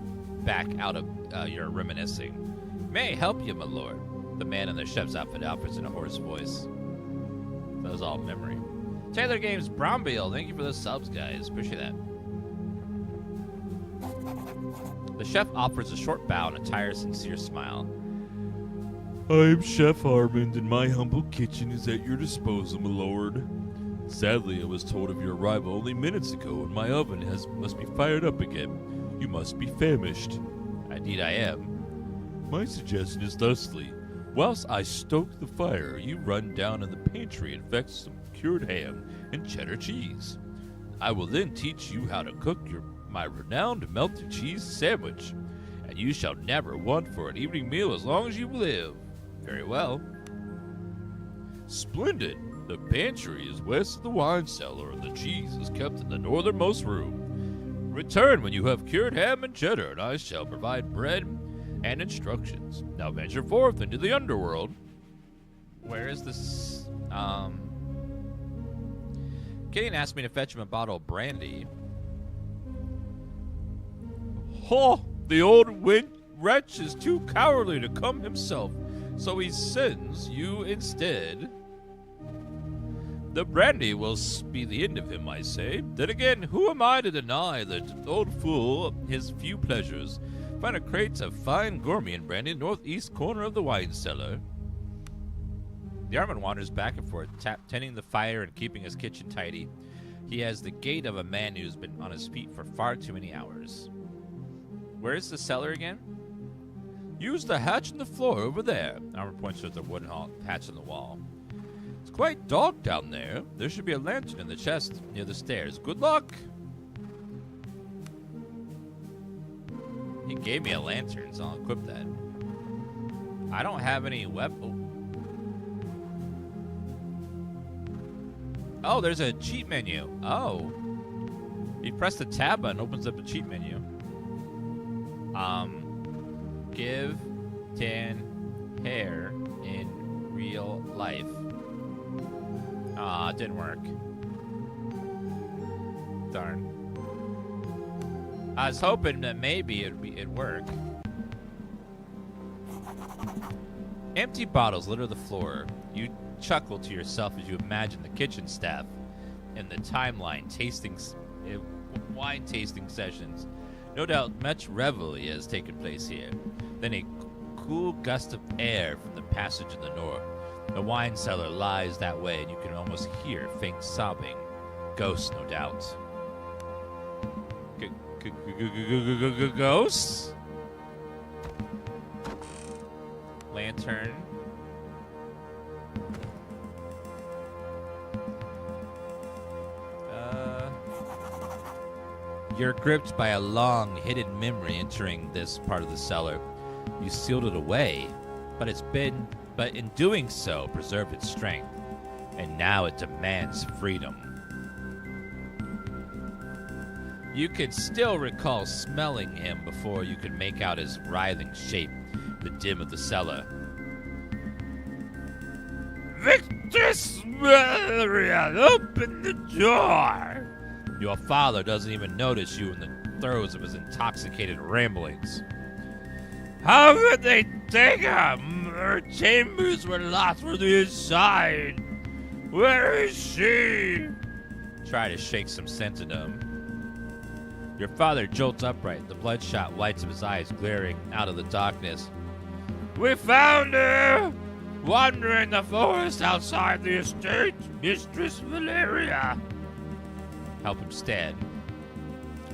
back out of your reminiscing. May I help you, my lord? The man in the chef's outfit offers in a hoarse voice. That was all memory. Taylor Games Brombiel, thank you for the subs, guys. Appreciate that. The chef offers a short bow and a tired, sincere smile. I'm Chef Armand, and my humble kitchen is at your disposal, my lord. Sadly, I was told of your arrival only minutes ago, and my oven must be fired up again. You must be famished. Indeed I am. My suggestion is thusly. Whilst I stoke the fire, you run down in the pantry and fetch some cured ham and cheddar cheese. I will then teach you how to cook my renowned melted cheese sandwich, and you shall never want for an evening meal as long as you live. Very well. Splendid. The pantry is west of the wine cellar, and the cheese is kept in the northernmost room. Return when you have cured ham and cheddar, and I shall provide bread and instructions. Now venture forth into the underworld. Where is this? Gideon asked me to fetch him a bottle of brandy. Oh, the old wretch is too cowardly to come himself, so he sends you instead. The brandy will be the end of him, I say. Then again, who am I to deny that old fool his few pleasures? Find a crate of fine gourmet brandy in the northeast corner of the wine cellar. The Armand wanders back and forth, tending the fire and keeping his kitchen tidy. He has the gait of a man who's been on his feet for far too many hours. Where is the cellar again? Use the hatch in the floor over there. Armand points to the wooden hatch on the wall. It's quite dark down there. There should be a lantern in the chest near the stairs. Good luck. He gave me a lantern, so I'll equip that. I don't have any weapon. Oh, there's a cheat menu. Oh. You press the tab button, opens up a cheat menu. Give tan hair in real life. Aw, it didn't work. Darn. I was hoping that maybe it'd work. Empty bottles litter the floor. You chuckle to yourself as you imagine the kitchen staff in the timeline wine tasting sessions. No doubt much revelry has taken place here. Then a cool gust of air from the passage in the north. The wine cellar lies that way, and you can almost hear faint sobbing. Ghosts, no doubt. Ghosts? Lantern. You're gripped by a long, hidden memory entering this part of the cellar. You sealed it away, but in doing so, preserved its strength, and now it demands freedom. You can still recall smelling him before you could make out his writhing shape, the dim of the cellar. Victus Valerian, open the door! Your father doesn't even notice you in the throes of his intoxicated ramblings. How could they take her? Her chambers were locked from the inside. Where is she? Try to shake some sense into him. Your father jolts upright, the bloodshot whites of his eyes glaring out of the darkness. We found her! Wandering the forest outside the estate, Mistress Valeria. Help him stand.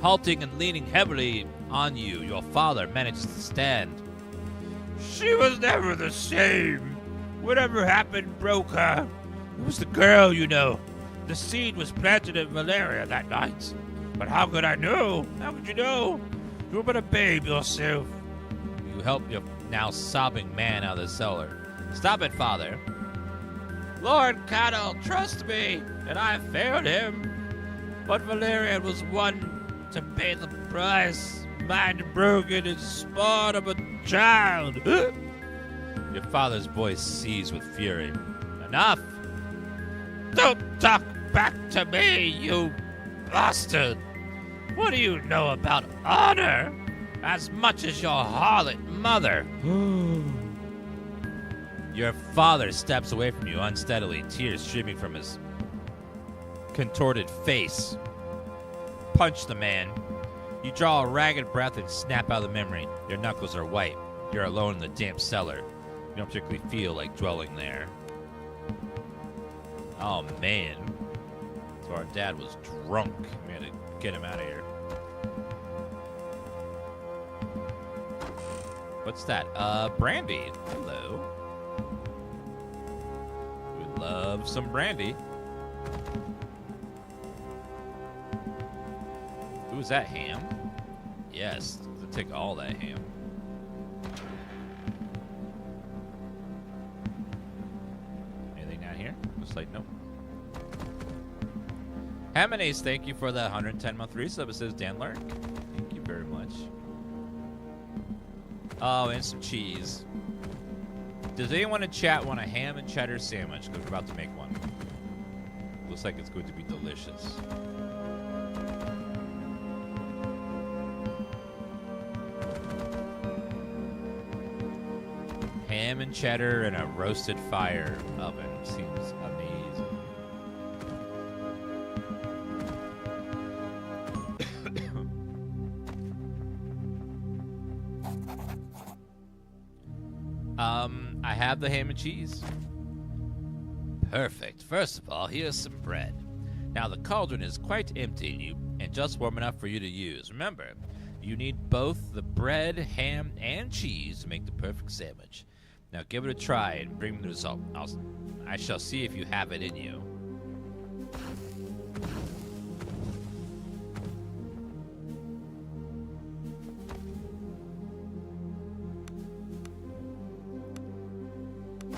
Halting and leaning heavily on you, your father manages to stand. She was never the same. Whatever happened broke her. It was the girl, you know. The seed was planted in Valeria that night. But how could I know? How could you know? You were but a babe yourself. You help your now sobbing man out of the cellar. Stop it, father. Lord Cattle, trust me, and I failed him. But Valerian was one to pay the price. Mind broken and spawn of a child. Your father's voice seized with fury. Enough! Don't talk back to me, you bastard! What do you know about honor? As much as your harlot mother. Your father steps away from you unsteadily, tears streaming from his contorted face. Punch the man. You draw a ragged breath and snap out of the memory. Your knuckles are white. You're alone in the damp cellar. You don't particularly feel like dwelling there. Oh, man. So our dad was drunk. We had to get him out of here. What's that? Brandy. Hello. We love some brandy. Ooh, is that ham? Yes. I'll take all that ham. Anything down here? Looks like nope. Hamanase, thank you for that 110-month resub. It says Dan Lurk. Thank you very much. Oh, and some cheese. Does anyone in chat want a ham and cheddar sandwich? Because we're about to make one. Looks like it's going to be delicious. Ham and cheddar in a roasted fire oven. Seems amazing. I have the ham and cheese. Perfect. First of all, here's some bread. Now, the cauldron is quite empty and just warm enough for you to use. Remember, you need both the bread, ham, and cheese to make the perfect sandwich. Now, give it a try and bring me the result. I shall see if you have it in you.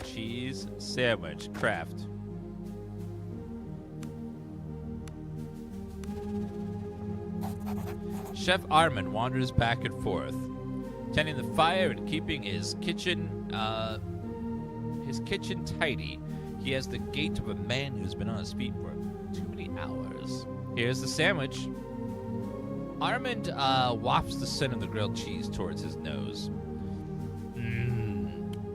Cheese sandwich craft. Chef Armin wanders back and forth. tending the fire and keeping his kitchen tidy. He has the gait of a man who's been on his feet for too many hours. Here's the sandwich. Armand wafts the scent of the grilled cheese towards his nose.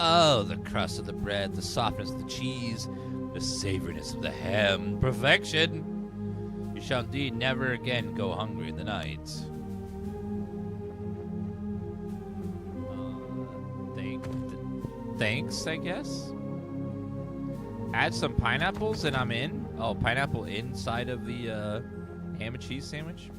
Oh, the crust of the bread, the softness of the cheese, the savoriness of the ham. Perfection! You shall indeed never again go hungry in the night. Thanks, I guess? Add some pineapples and I'm in. Oh, pineapple inside of the ham and cheese sandwich?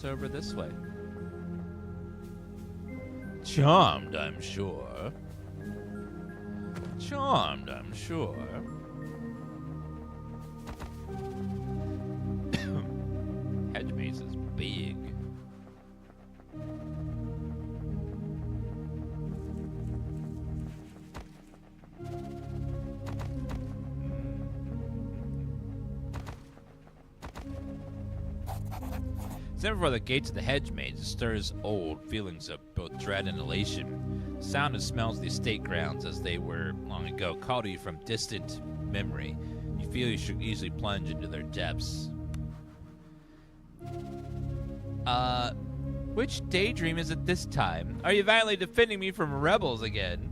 Over this way. Charmed, I'm sure. Charmed, I'm sure. Hedge maze is big. Never before the gates of the hedge maze, it stirs old feelings of both dread and elation. The sound and smells of the estate grounds as they were long ago call to you from distant memory. You feel you should easily plunge into their depths. Which daydream is it this time? Are you violently defending me from rebels again?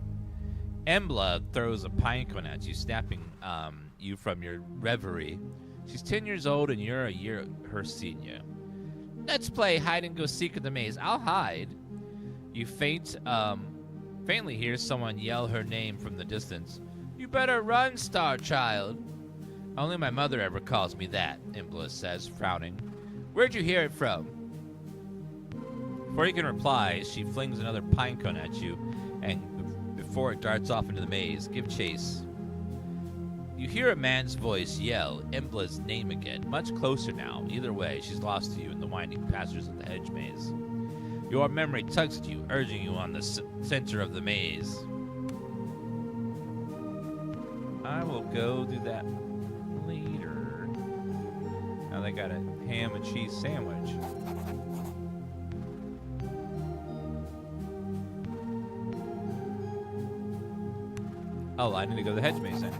Embla throws a pine cone at you, snapping you from your reverie. She's 10 years old and you're a year her senior. Let's play hide and go seek in the maze. I'll hide. You faintly hear someone yell her name from the distance. You better run, Star Child. Only my mother ever calls me that, Embla says, frowning. Where'd you hear it from? Before you can reply, she flings another pine cone at you, and before it darts off into the maze, give chase. You hear a man's voice yell Embla's name again, much closer now. Either way, she's lost to you in the winding passages of the hedge maze. Your memory tugs at you, urging you on the center of the maze. I will go do that later. Now they got a ham and cheese sandwich. Oh, I need to go to the hedge maze then.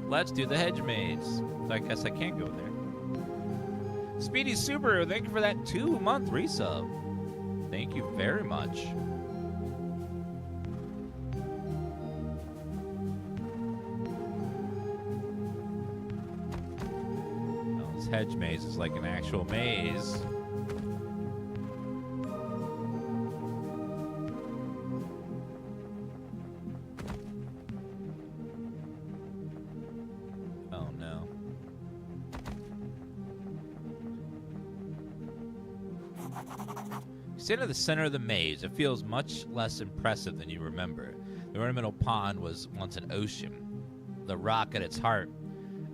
Let's do the hedge maze. So I guess I can't go there. Speedy Subaru, thank you for that 2-month resub. Thank you very much. Oh, this hedge maze is like an actual maze. Stand at the center of the maze. It feels much less impressive than you remember. The ornamental pond was once an ocean. The rock at its heart,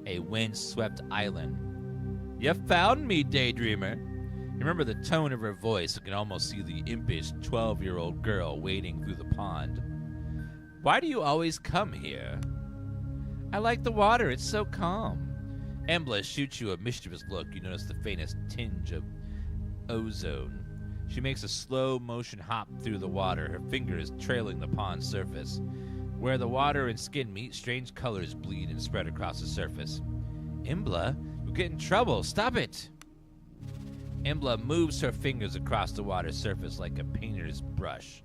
a wind-swept island. You found me, daydreamer. You remember the tone of her voice. You can almost see the impish 12-year-old girl wading through the pond. Why do you always come here? I like the water. It's so calm. Embla shoots you a mischievous look. You notice the faintest tinge of ozone. She makes a slow-motion hop through the water, her fingers trailing the pond's surface. Where the water and skin meet, strange colors bleed and spread across the surface. Embla, you'll get in trouble. Stop it! Embla moves her fingers across the water's surface like a painter's brush.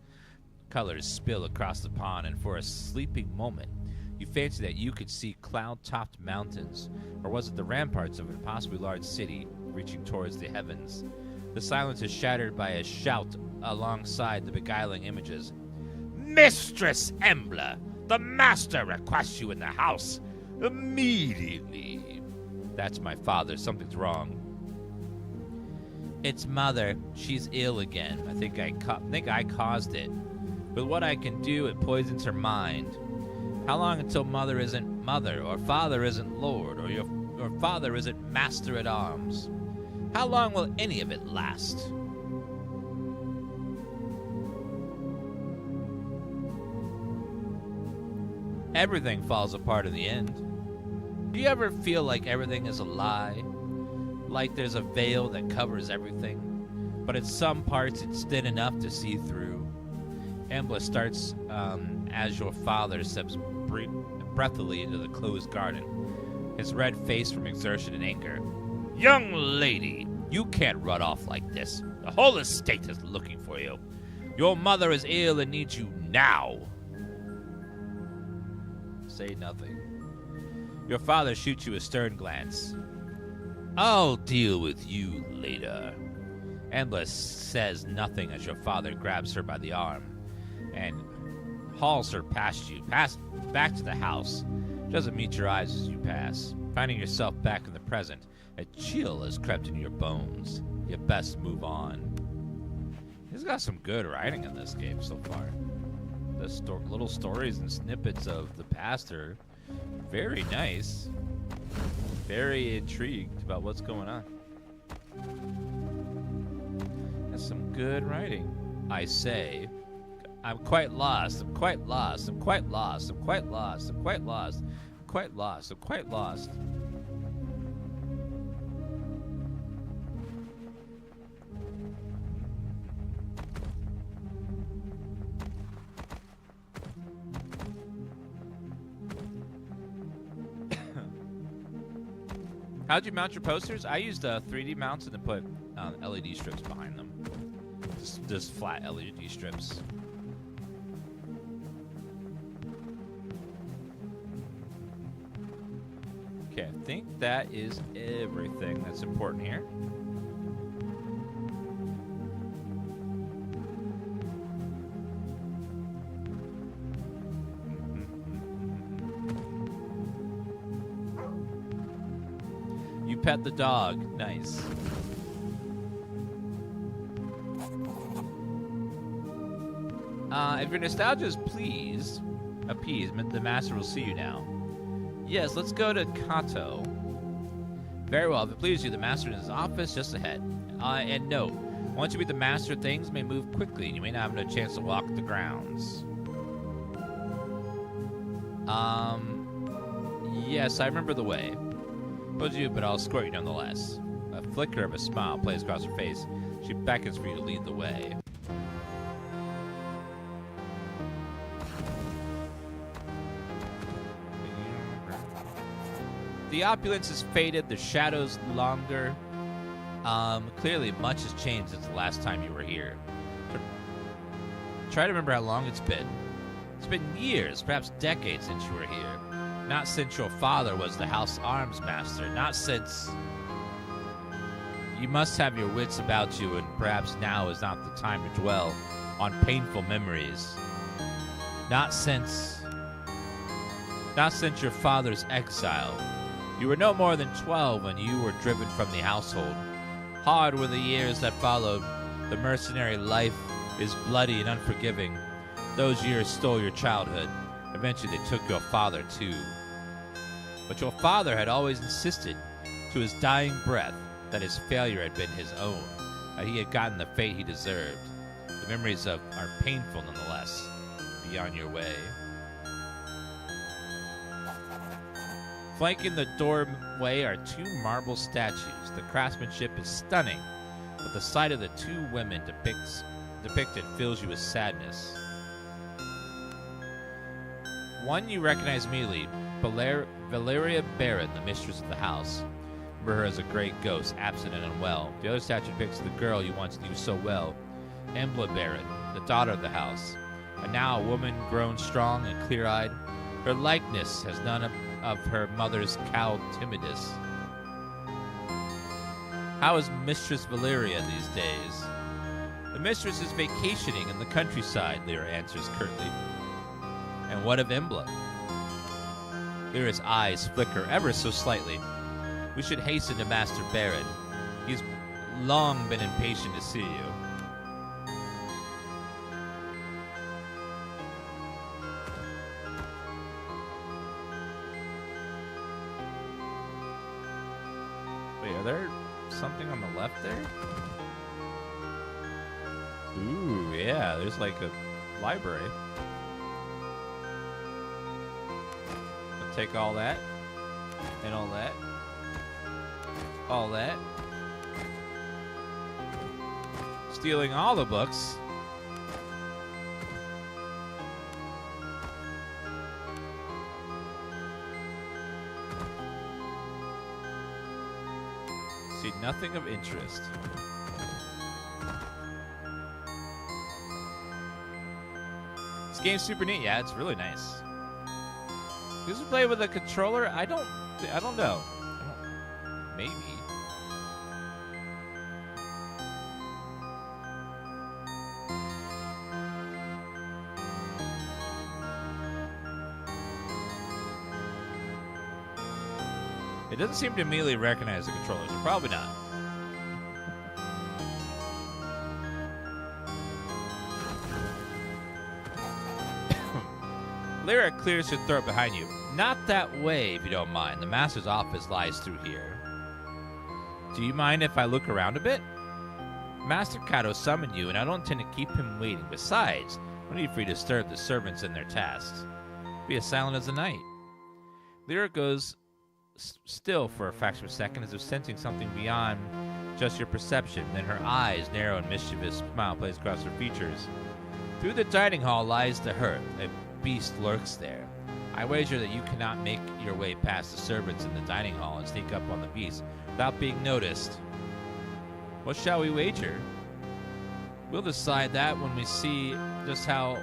Colors spill across the pond, and for a sleeping moment, you fancy that you could see cloud-topped mountains, or was it the ramparts of an impossibly large city reaching towards the heavens? The silence is shattered by a shout alongside the beguiling images. Mistress Embla, the master requests you in the house immediately. That's my father. Something's wrong. It's mother. She's ill again. I think I caused it. With what I can do, it poisons her mind. How long until mother isn't mother, or father isn't lord, or your father isn't master at arms? How long will any of it last? Everything falls apart in the end. Do you ever feel like everything is a lie? Like there's a veil that covers everything, but in some parts it's thin enough to see through. Embla starts as your father steps breathily into the closed garden, his red face from exertion and anger. Young lady, you can't run off like this. The whole estate is looking for you. Your mother is ill and needs you now. Say nothing. Your father shoots you a stern glance. I'll deal with you later. Embla says nothing as your father grabs her by the arm and hauls her past you, back to the house. Doesn't meet your eyes as you pass. Finding yourself back in the present, a chill has crept in your bones. You best move on. He's got some good writing in this game so far. The little stories and snippets of the past are very nice. Very intrigued about what's going on. That's some good writing. I say, I'm quite lost, I'm quite lost, I'm quite lost, I'm quite lost, I'm quite lost, I'm quite lost, I'm quite lost. How'd you mount your posters? I used 3D mounts and then put LED strips behind them. Just flat LED strips. Okay, I think that is everything that's important here. You pet the dog. Nice. If your nostalgia is appeasement, the master will see you now. Yes, let's go to Kato. Very well, if it pleases you, the master is in his office just ahead. And note, once you meet the master, things may move quickly, and you may not have no chance to walk the grounds. Yes, I remember the way. Told you, but I'll escort you nonetheless. A flicker of a smile plays across her face. She beckons for you to lead the way. The opulence is faded, the shadows longer. Clearly, much has changed since the last time you were here. Try to remember how long it's been. It's been years, perhaps decades since you were here. Not since your father was the house arms master. Not since... You must have your wits about you, and perhaps now is not the time to dwell on painful memories. Not since your father's exile. You were no more than 12 when you were driven from the household. Hard were the years that followed. The mercenary life is bloody and unforgiving. Those years stole your childhood. Eventually they took your father too. But your father had always insisted, to his dying breath, that his failure had been his own, that he had gotten the fate he deserved. The memories are painful nonetheless. Be on your way. Flanking the doorway are two marble statues. The craftsmanship is stunning, but the sight of the two women depicted fills you with sadness. One you recognize immediately, Valeria Baron, the mistress of the house. Remember her as a great ghost, absent and unwell. The other statue depicts the girl you once knew so well, Embla Baron, the daughter of the house, and now a woman grown strong and clear-eyed. Her likeness has none of her mother's cowed timidness. How is Mistress Valeria these days? The mistress is vacationing in the countryside, Lyra answers curtly. And what of Embla? Lyra's eyes flicker ever so slightly. We should hasten to Master Baron. He's long been impatient to see you. Wait, are there something on the left there? Ooh, yeah, there's like a library. Take all that. And all that. All that. Stealing all the books. See nothing of interest. This game's super neat. Yeah, it's really nice. Does it play with a controller? I don't know. Maybe. It doesn't seem to immediately recognize the controller, so probably not. Lyra clears her throat behind you. Not that way, if you don't mind. The master's office lies through here. Do you mind if I look around a bit? Master Kato summoned you, and I don't intend to keep him waiting. Besides, no need for you to disturb the servants in their tasks. Be as silent as the night. Lyra goes still for a fraction of a second, as if sensing something beyond just your perception. Then her eyes narrow and mischievous smile plays across her features. Through the dining hall lies the hearth. A beast lurks there. I wager that you cannot make your way past the servants in the dining hall and sneak up on the beast without being noticed. What shall we wager? We'll decide that when we see just how...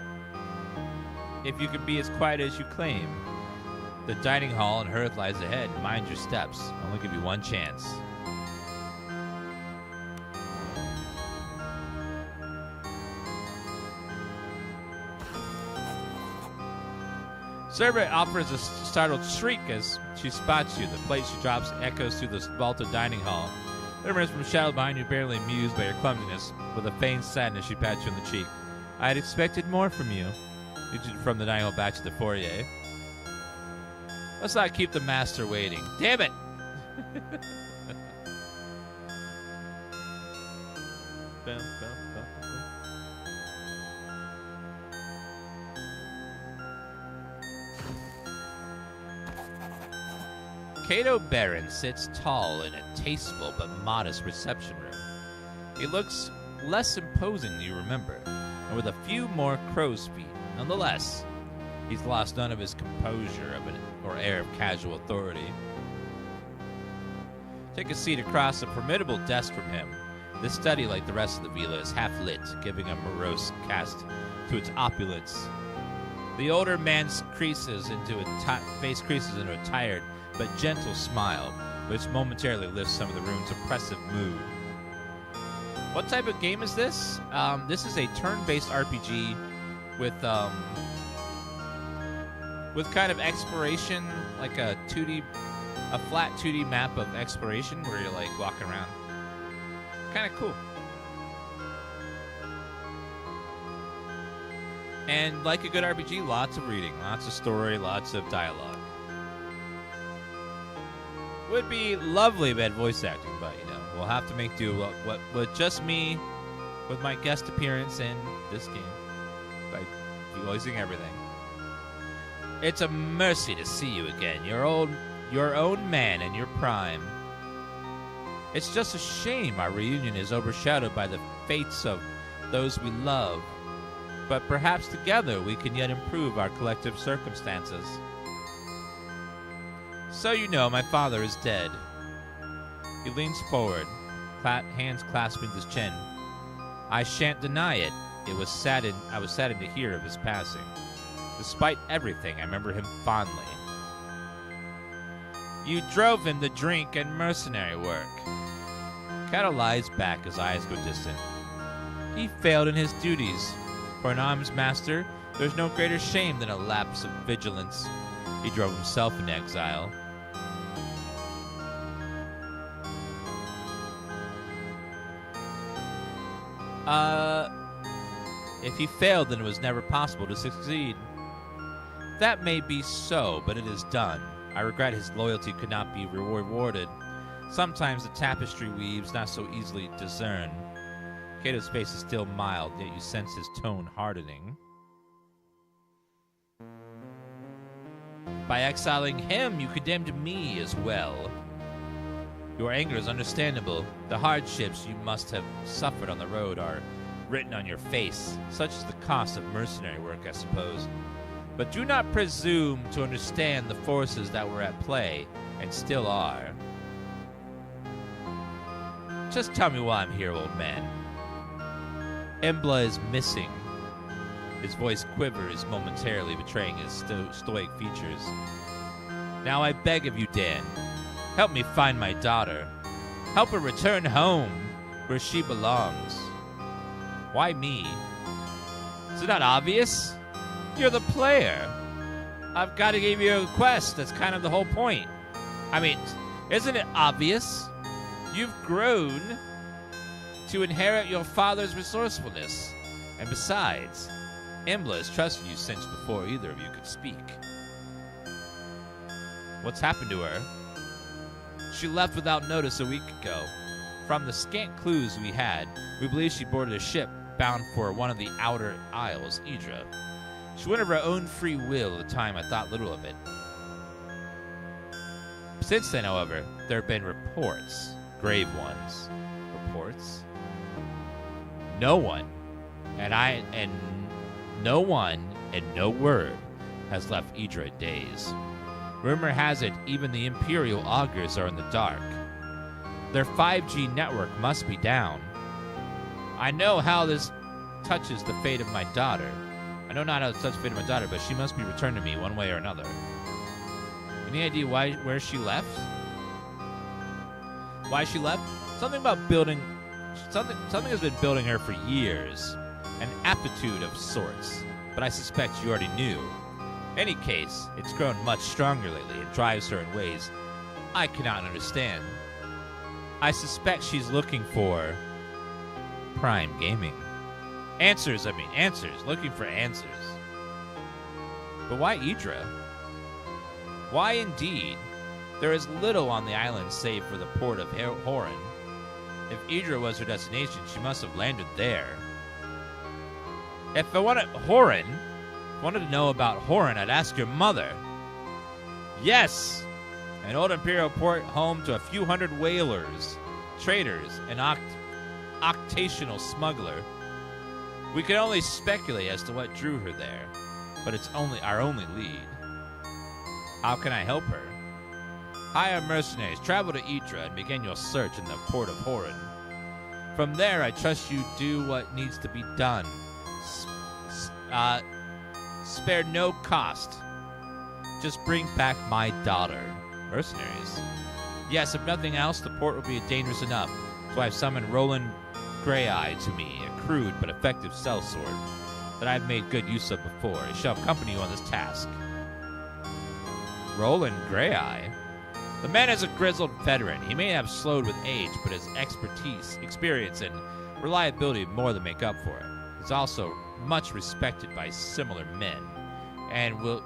if you can be as quiet as you claim. The dining hall and hearth lies ahead. Mind your steps. I'll only give you one chance. Servant offers a startled shriek as she spots you. The plate she drops echoes through the vaulted dining hall. Lyra from shadow behind you, barely amused by your clumsiness. With a faint sadness, she pats you on the cheek. I had expected more from you. Leads you from the dining hall back to the foyer. Let's not keep the master waiting. Damn it! Kato Baron sits tall in a tasteful but modest reception room. He looks less imposing than you remember, and with a few more crow's feet. Nonetheless, he's lost none of his composure or air of casual authority. Take a seat across a formidable desk from him. This study, like the rest of the villa, is half-lit, giving a morose cast to its opulence. The older man's face creases into a tired but gentle smile, which momentarily lifts some of the room's oppressive mood. What type of game is this? This is a turn-based RPG with kind of exploration, like a flat 2D map of exploration where you're like walking around. It's kind of cool. And like a good RPG, lots of reading, lots of story, lots of dialogue. Would be lovely if it had voice acting, but you know, we'll have to make do with just me, with my guest appearance in this game, by voicing everything. It's a mercy to see you again, your own man in your prime. It's just a shame our reunion is overshadowed by the fates of those we love, but perhaps together we can yet improve our collective circumstances. So you know, my father is dead. He leans forward, hands clasping his chin. I shan't deny it. I was saddened to hear of his passing. Despite everything, I remember him fondly. You drove him to drink and mercenary work. Kato lies back, his eyes go distant. He failed in his duties. For an arms master, there's no greater shame than a lapse of vigilance. He drove himself into exile. If he failed, then it was never possible to succeed. That may be so, but it is done. I regret his loyalty could not be rewarded. Sometimes the tapestry weaves not so easily discerned. Kato's face is still mild, yet you sense his tone hardening. By exiling him, you condemned me as well. Your anger is understandable. The hardships you must have suffered on the road are written on your face. Such is the cost of mercenary work, I suppose. But do not presume to understand the forces that were at play, and still are. Just tell me why I'm here, old man. Embla is missing. His voice quivers momentarily, betraying his stoic features. Now I beg of you, Dan, help me find my daughter. Help her return home, where she belongs. Why me? Is it not obvious? You're the player. I've got to give you a quest. That's kind of the whole point. I mean, isn't it obvious? You've grown to inherit your father's resourcefulness. And besides, Embla has trusted you since before either of you could speak. What's happened to her? She left without notice a week ago. From the scant clues we had, we believe she boarded a ship bound for one of the outer isles, Idra. She went of her own free will at the time. I thought little of it. Since then, however, there have been reports, grave ones. Reports? No one and no word has left Idra in days. Rumor has it even the Imperial augurs are in the dark. Their 5G network must be down. I know how this touches the fate of my daughter. I know not how to touch the fate of my daughter, but she must be returned to me one way or another. Any idea where she left? Why she left? Something about building... Something has been building her for years. An aptitude of sorts. But I suspect you already knew. In any case, it's grown much stronger lately and drives her in ways I cannot understand. I suspect she's looking for... Prime Gaming. Answers, looking for answers. But why Idra? Why indeed? There is little on the island save for the port of Horan. If Idra was her destination, she must have landed there. If I wanted to know about Horan, I'd ask your mother. Yes! An old Imperial port home to a few hundred whalers, traders, and octational smuggler. We can only speculate as to what drew her there, but it's our only lead. How can I help her? Hire mercenaries, travel to Idra, and begin your search in the port of Horan. From there, I trust you do what needs to be done. Spare no cost. Just bring back my daughter. Mercenaries? Yes, if nothing else, the port will be dangerous enough, so I've summoned Roland Greyeye to me, a crude but effective sellsword that I've made good use of before. He shall accompany you on this task. Roland Greyeye? The man is a grizzled veteran. He may have slowed with age, but his expertise, experience, and reliability more than make up for it. He's also much respected by similar men, and will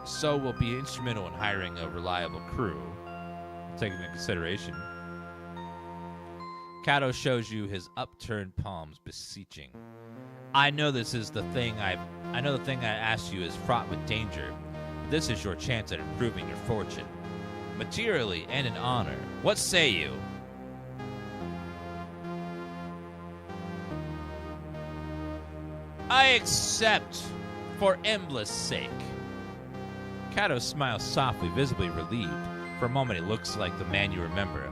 be instrumental in hiring a reliable crew. Taking into consideration. Kato shows you his upturned palms, beseeching. I know the thing I asked you is fraught with danger. But this is your chance at improving your fortune, materially and in honor. What say you? I accept, for Embla's sake. Kato smiles softly, visibly relieved. For a moment, it looks like the man you remember.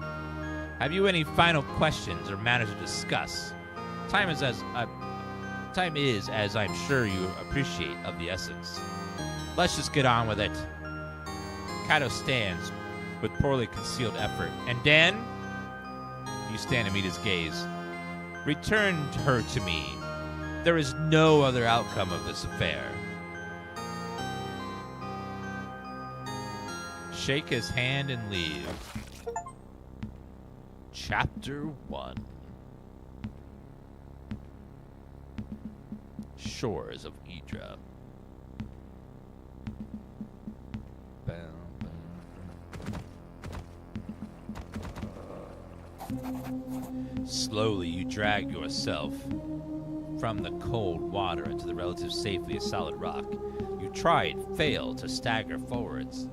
Have you any final questions or matters to discuss? Time is, as I'm sure you appreciate, of the essence. Let's just get on with it. Kato stands with poorly concealed effort. And Dan? You stand and meet his gaze. Return her to me. There is no other outcome of this affair. Shake his hand and leave. Chapter 1. Shores of Idra. Slowly you drag yourself from the cold water into the relative safety of solid rock. You try and fail to stagger forwards.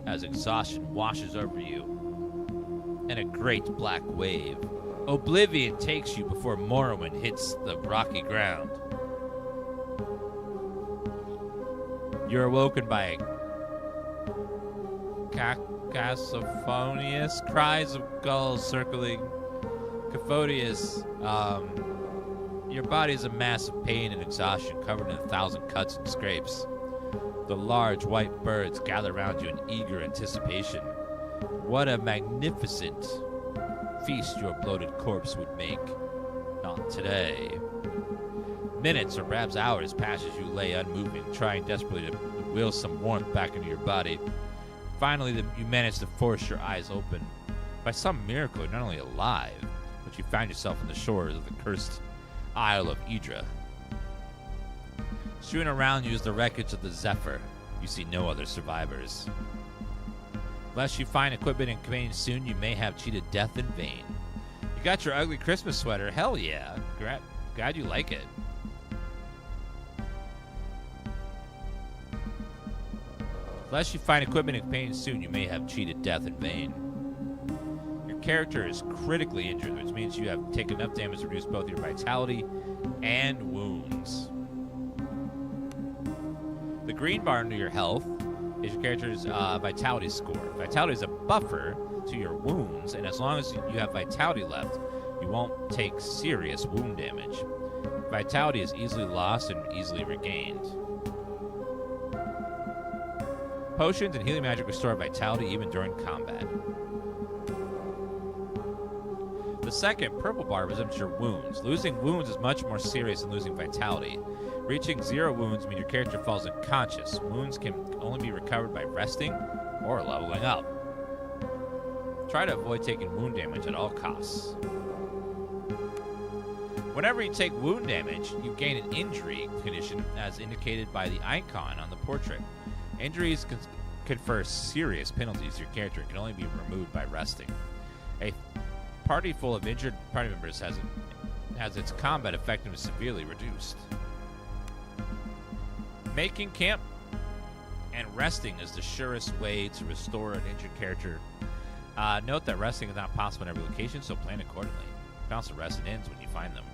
as exhaustion washes over you in a great black wave. Oblivion takes you before Morrowind hits the rocky ground. You're awoken by cacophonious cries of gulls circling. Cacophonious. Your body is a mass of pain and exhaustion, covered in 1,000 cuts and scrapes. The large white birds gather around you in eager anticipation. What a magnificent feast your bloated corpse would make. Not today. Minutes or perhaps hours pass as you lay unmoving, trying desperately to will some warmth back into your body. Finally, you manage to force your eyes open. By some miracle, you're not only alive, but you find yourself on the shores of the cursed Isle of Idra. Strewn around you is the wreckage of the Zephyr. You see no other survivors. Unless you find equipment and companions soon, you may have cheated death in vain. You got your ugly Christmas sweater. Hell yeah. Glad you like it. Unless you find equipment and companions soon, you may have cheated death in vain. Your character is critically injured, which means you have taken enough damage to reduce both your vitality and wounds. The green bar under your health is your character's vitality score. Vitality is a buffer to your wounds, and as long as you have vitality left, you won't take serious wound damage. Vitality is easily lost and easily regained. Potions and healing magic restore vitality even during combat. The second purple bar represents your wounds. Losing wounds is much more serious than losing vitality. Reaching 0 wounds means your character falls unconscious. Wounds can only be recovered by resting or leveling up. Try to avoid taking wound damage at all costs. Whenever you take wound damage, you gain an injury condition as indicated by the icon on the portrait. Injuries confer serious penalties to your character and can only be removed by resting. A party full of injured party members has its combat effectiveness severely reduced. Making camp and resting is the surest way to restore an injured character. Note that resting is not possible in every location, so plan accordingly. Bounce the rest and ends when you find them.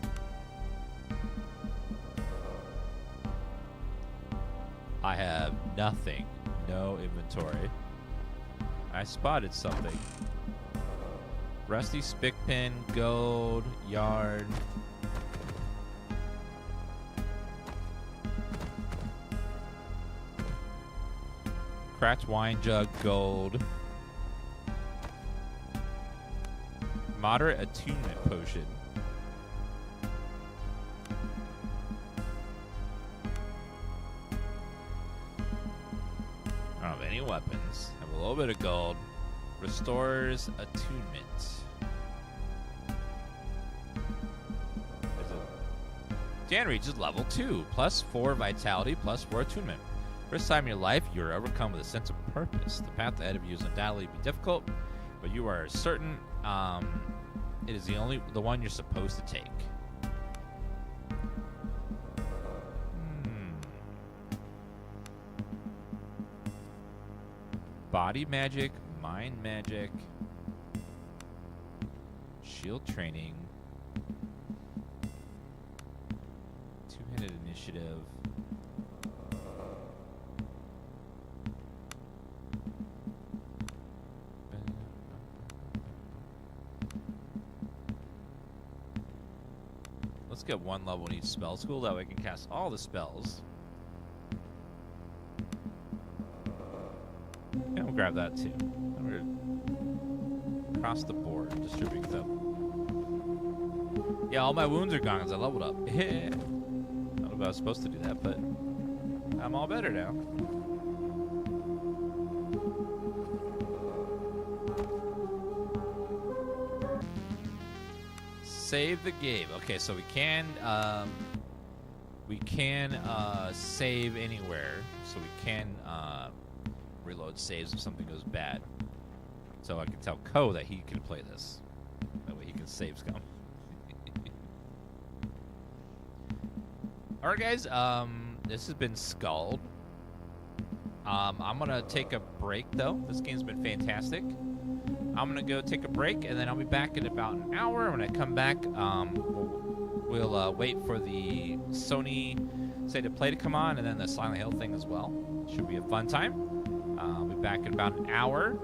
I have nothing. No inventory. I spotted something. Rusty spick pin, gold, yarn. Cracked wine jug, gold. Moderate attunement potion. I don't have any weapons. I have a little bit of gold. Restores attunement. Dan reaches level 2. Plus 4 vitality, plus 4 attunement. First time in your life, you're overcome with a sense of purpose. The path ahead of you is undoubtedly be difficult, but you are certain it is the one you're supposed to take. Body magic, mind magic, shield training, two-handed initiative. Let's get one level in each spell school, that way I can cast all the spells. Yeah, we'll grab that too. We're across the board, distributing them. Yeah, all my wounds are gone because I leveled up. I don't know if I was supposed to do that, but I'm all better now. Save the game. Okay, so we can save anywhere. So we can reload saves if something goes bad. So I can tell Ko that he can play this. That way he can save scum. Alright guys, this has been SKALD. I'm going to take a break, though. This game's been fantastic. I'm going to go take a break, and then I'll be back in about an hour. When I come back, we'll wait for the Sony State of Play to come on, and then the Silent Hill thing as well. Should be a fun time. I'll be back in about an hour.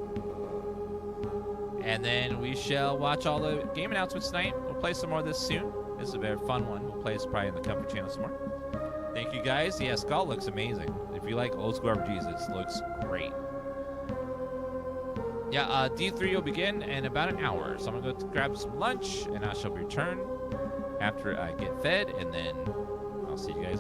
And then we shall watch all the game announcements tonight. We'll play some more of this soon. This is a very fun one. We'll play this probably in the Comfort channel some more. Thank you, guys. Yeah, SKALD looks amazing. If you like old school RPGs, it looks great. Yeah, D3 will begin in about an hour. So I'm going to go grab some lunch, and I shall return after I get fed, and then I'll see you guys.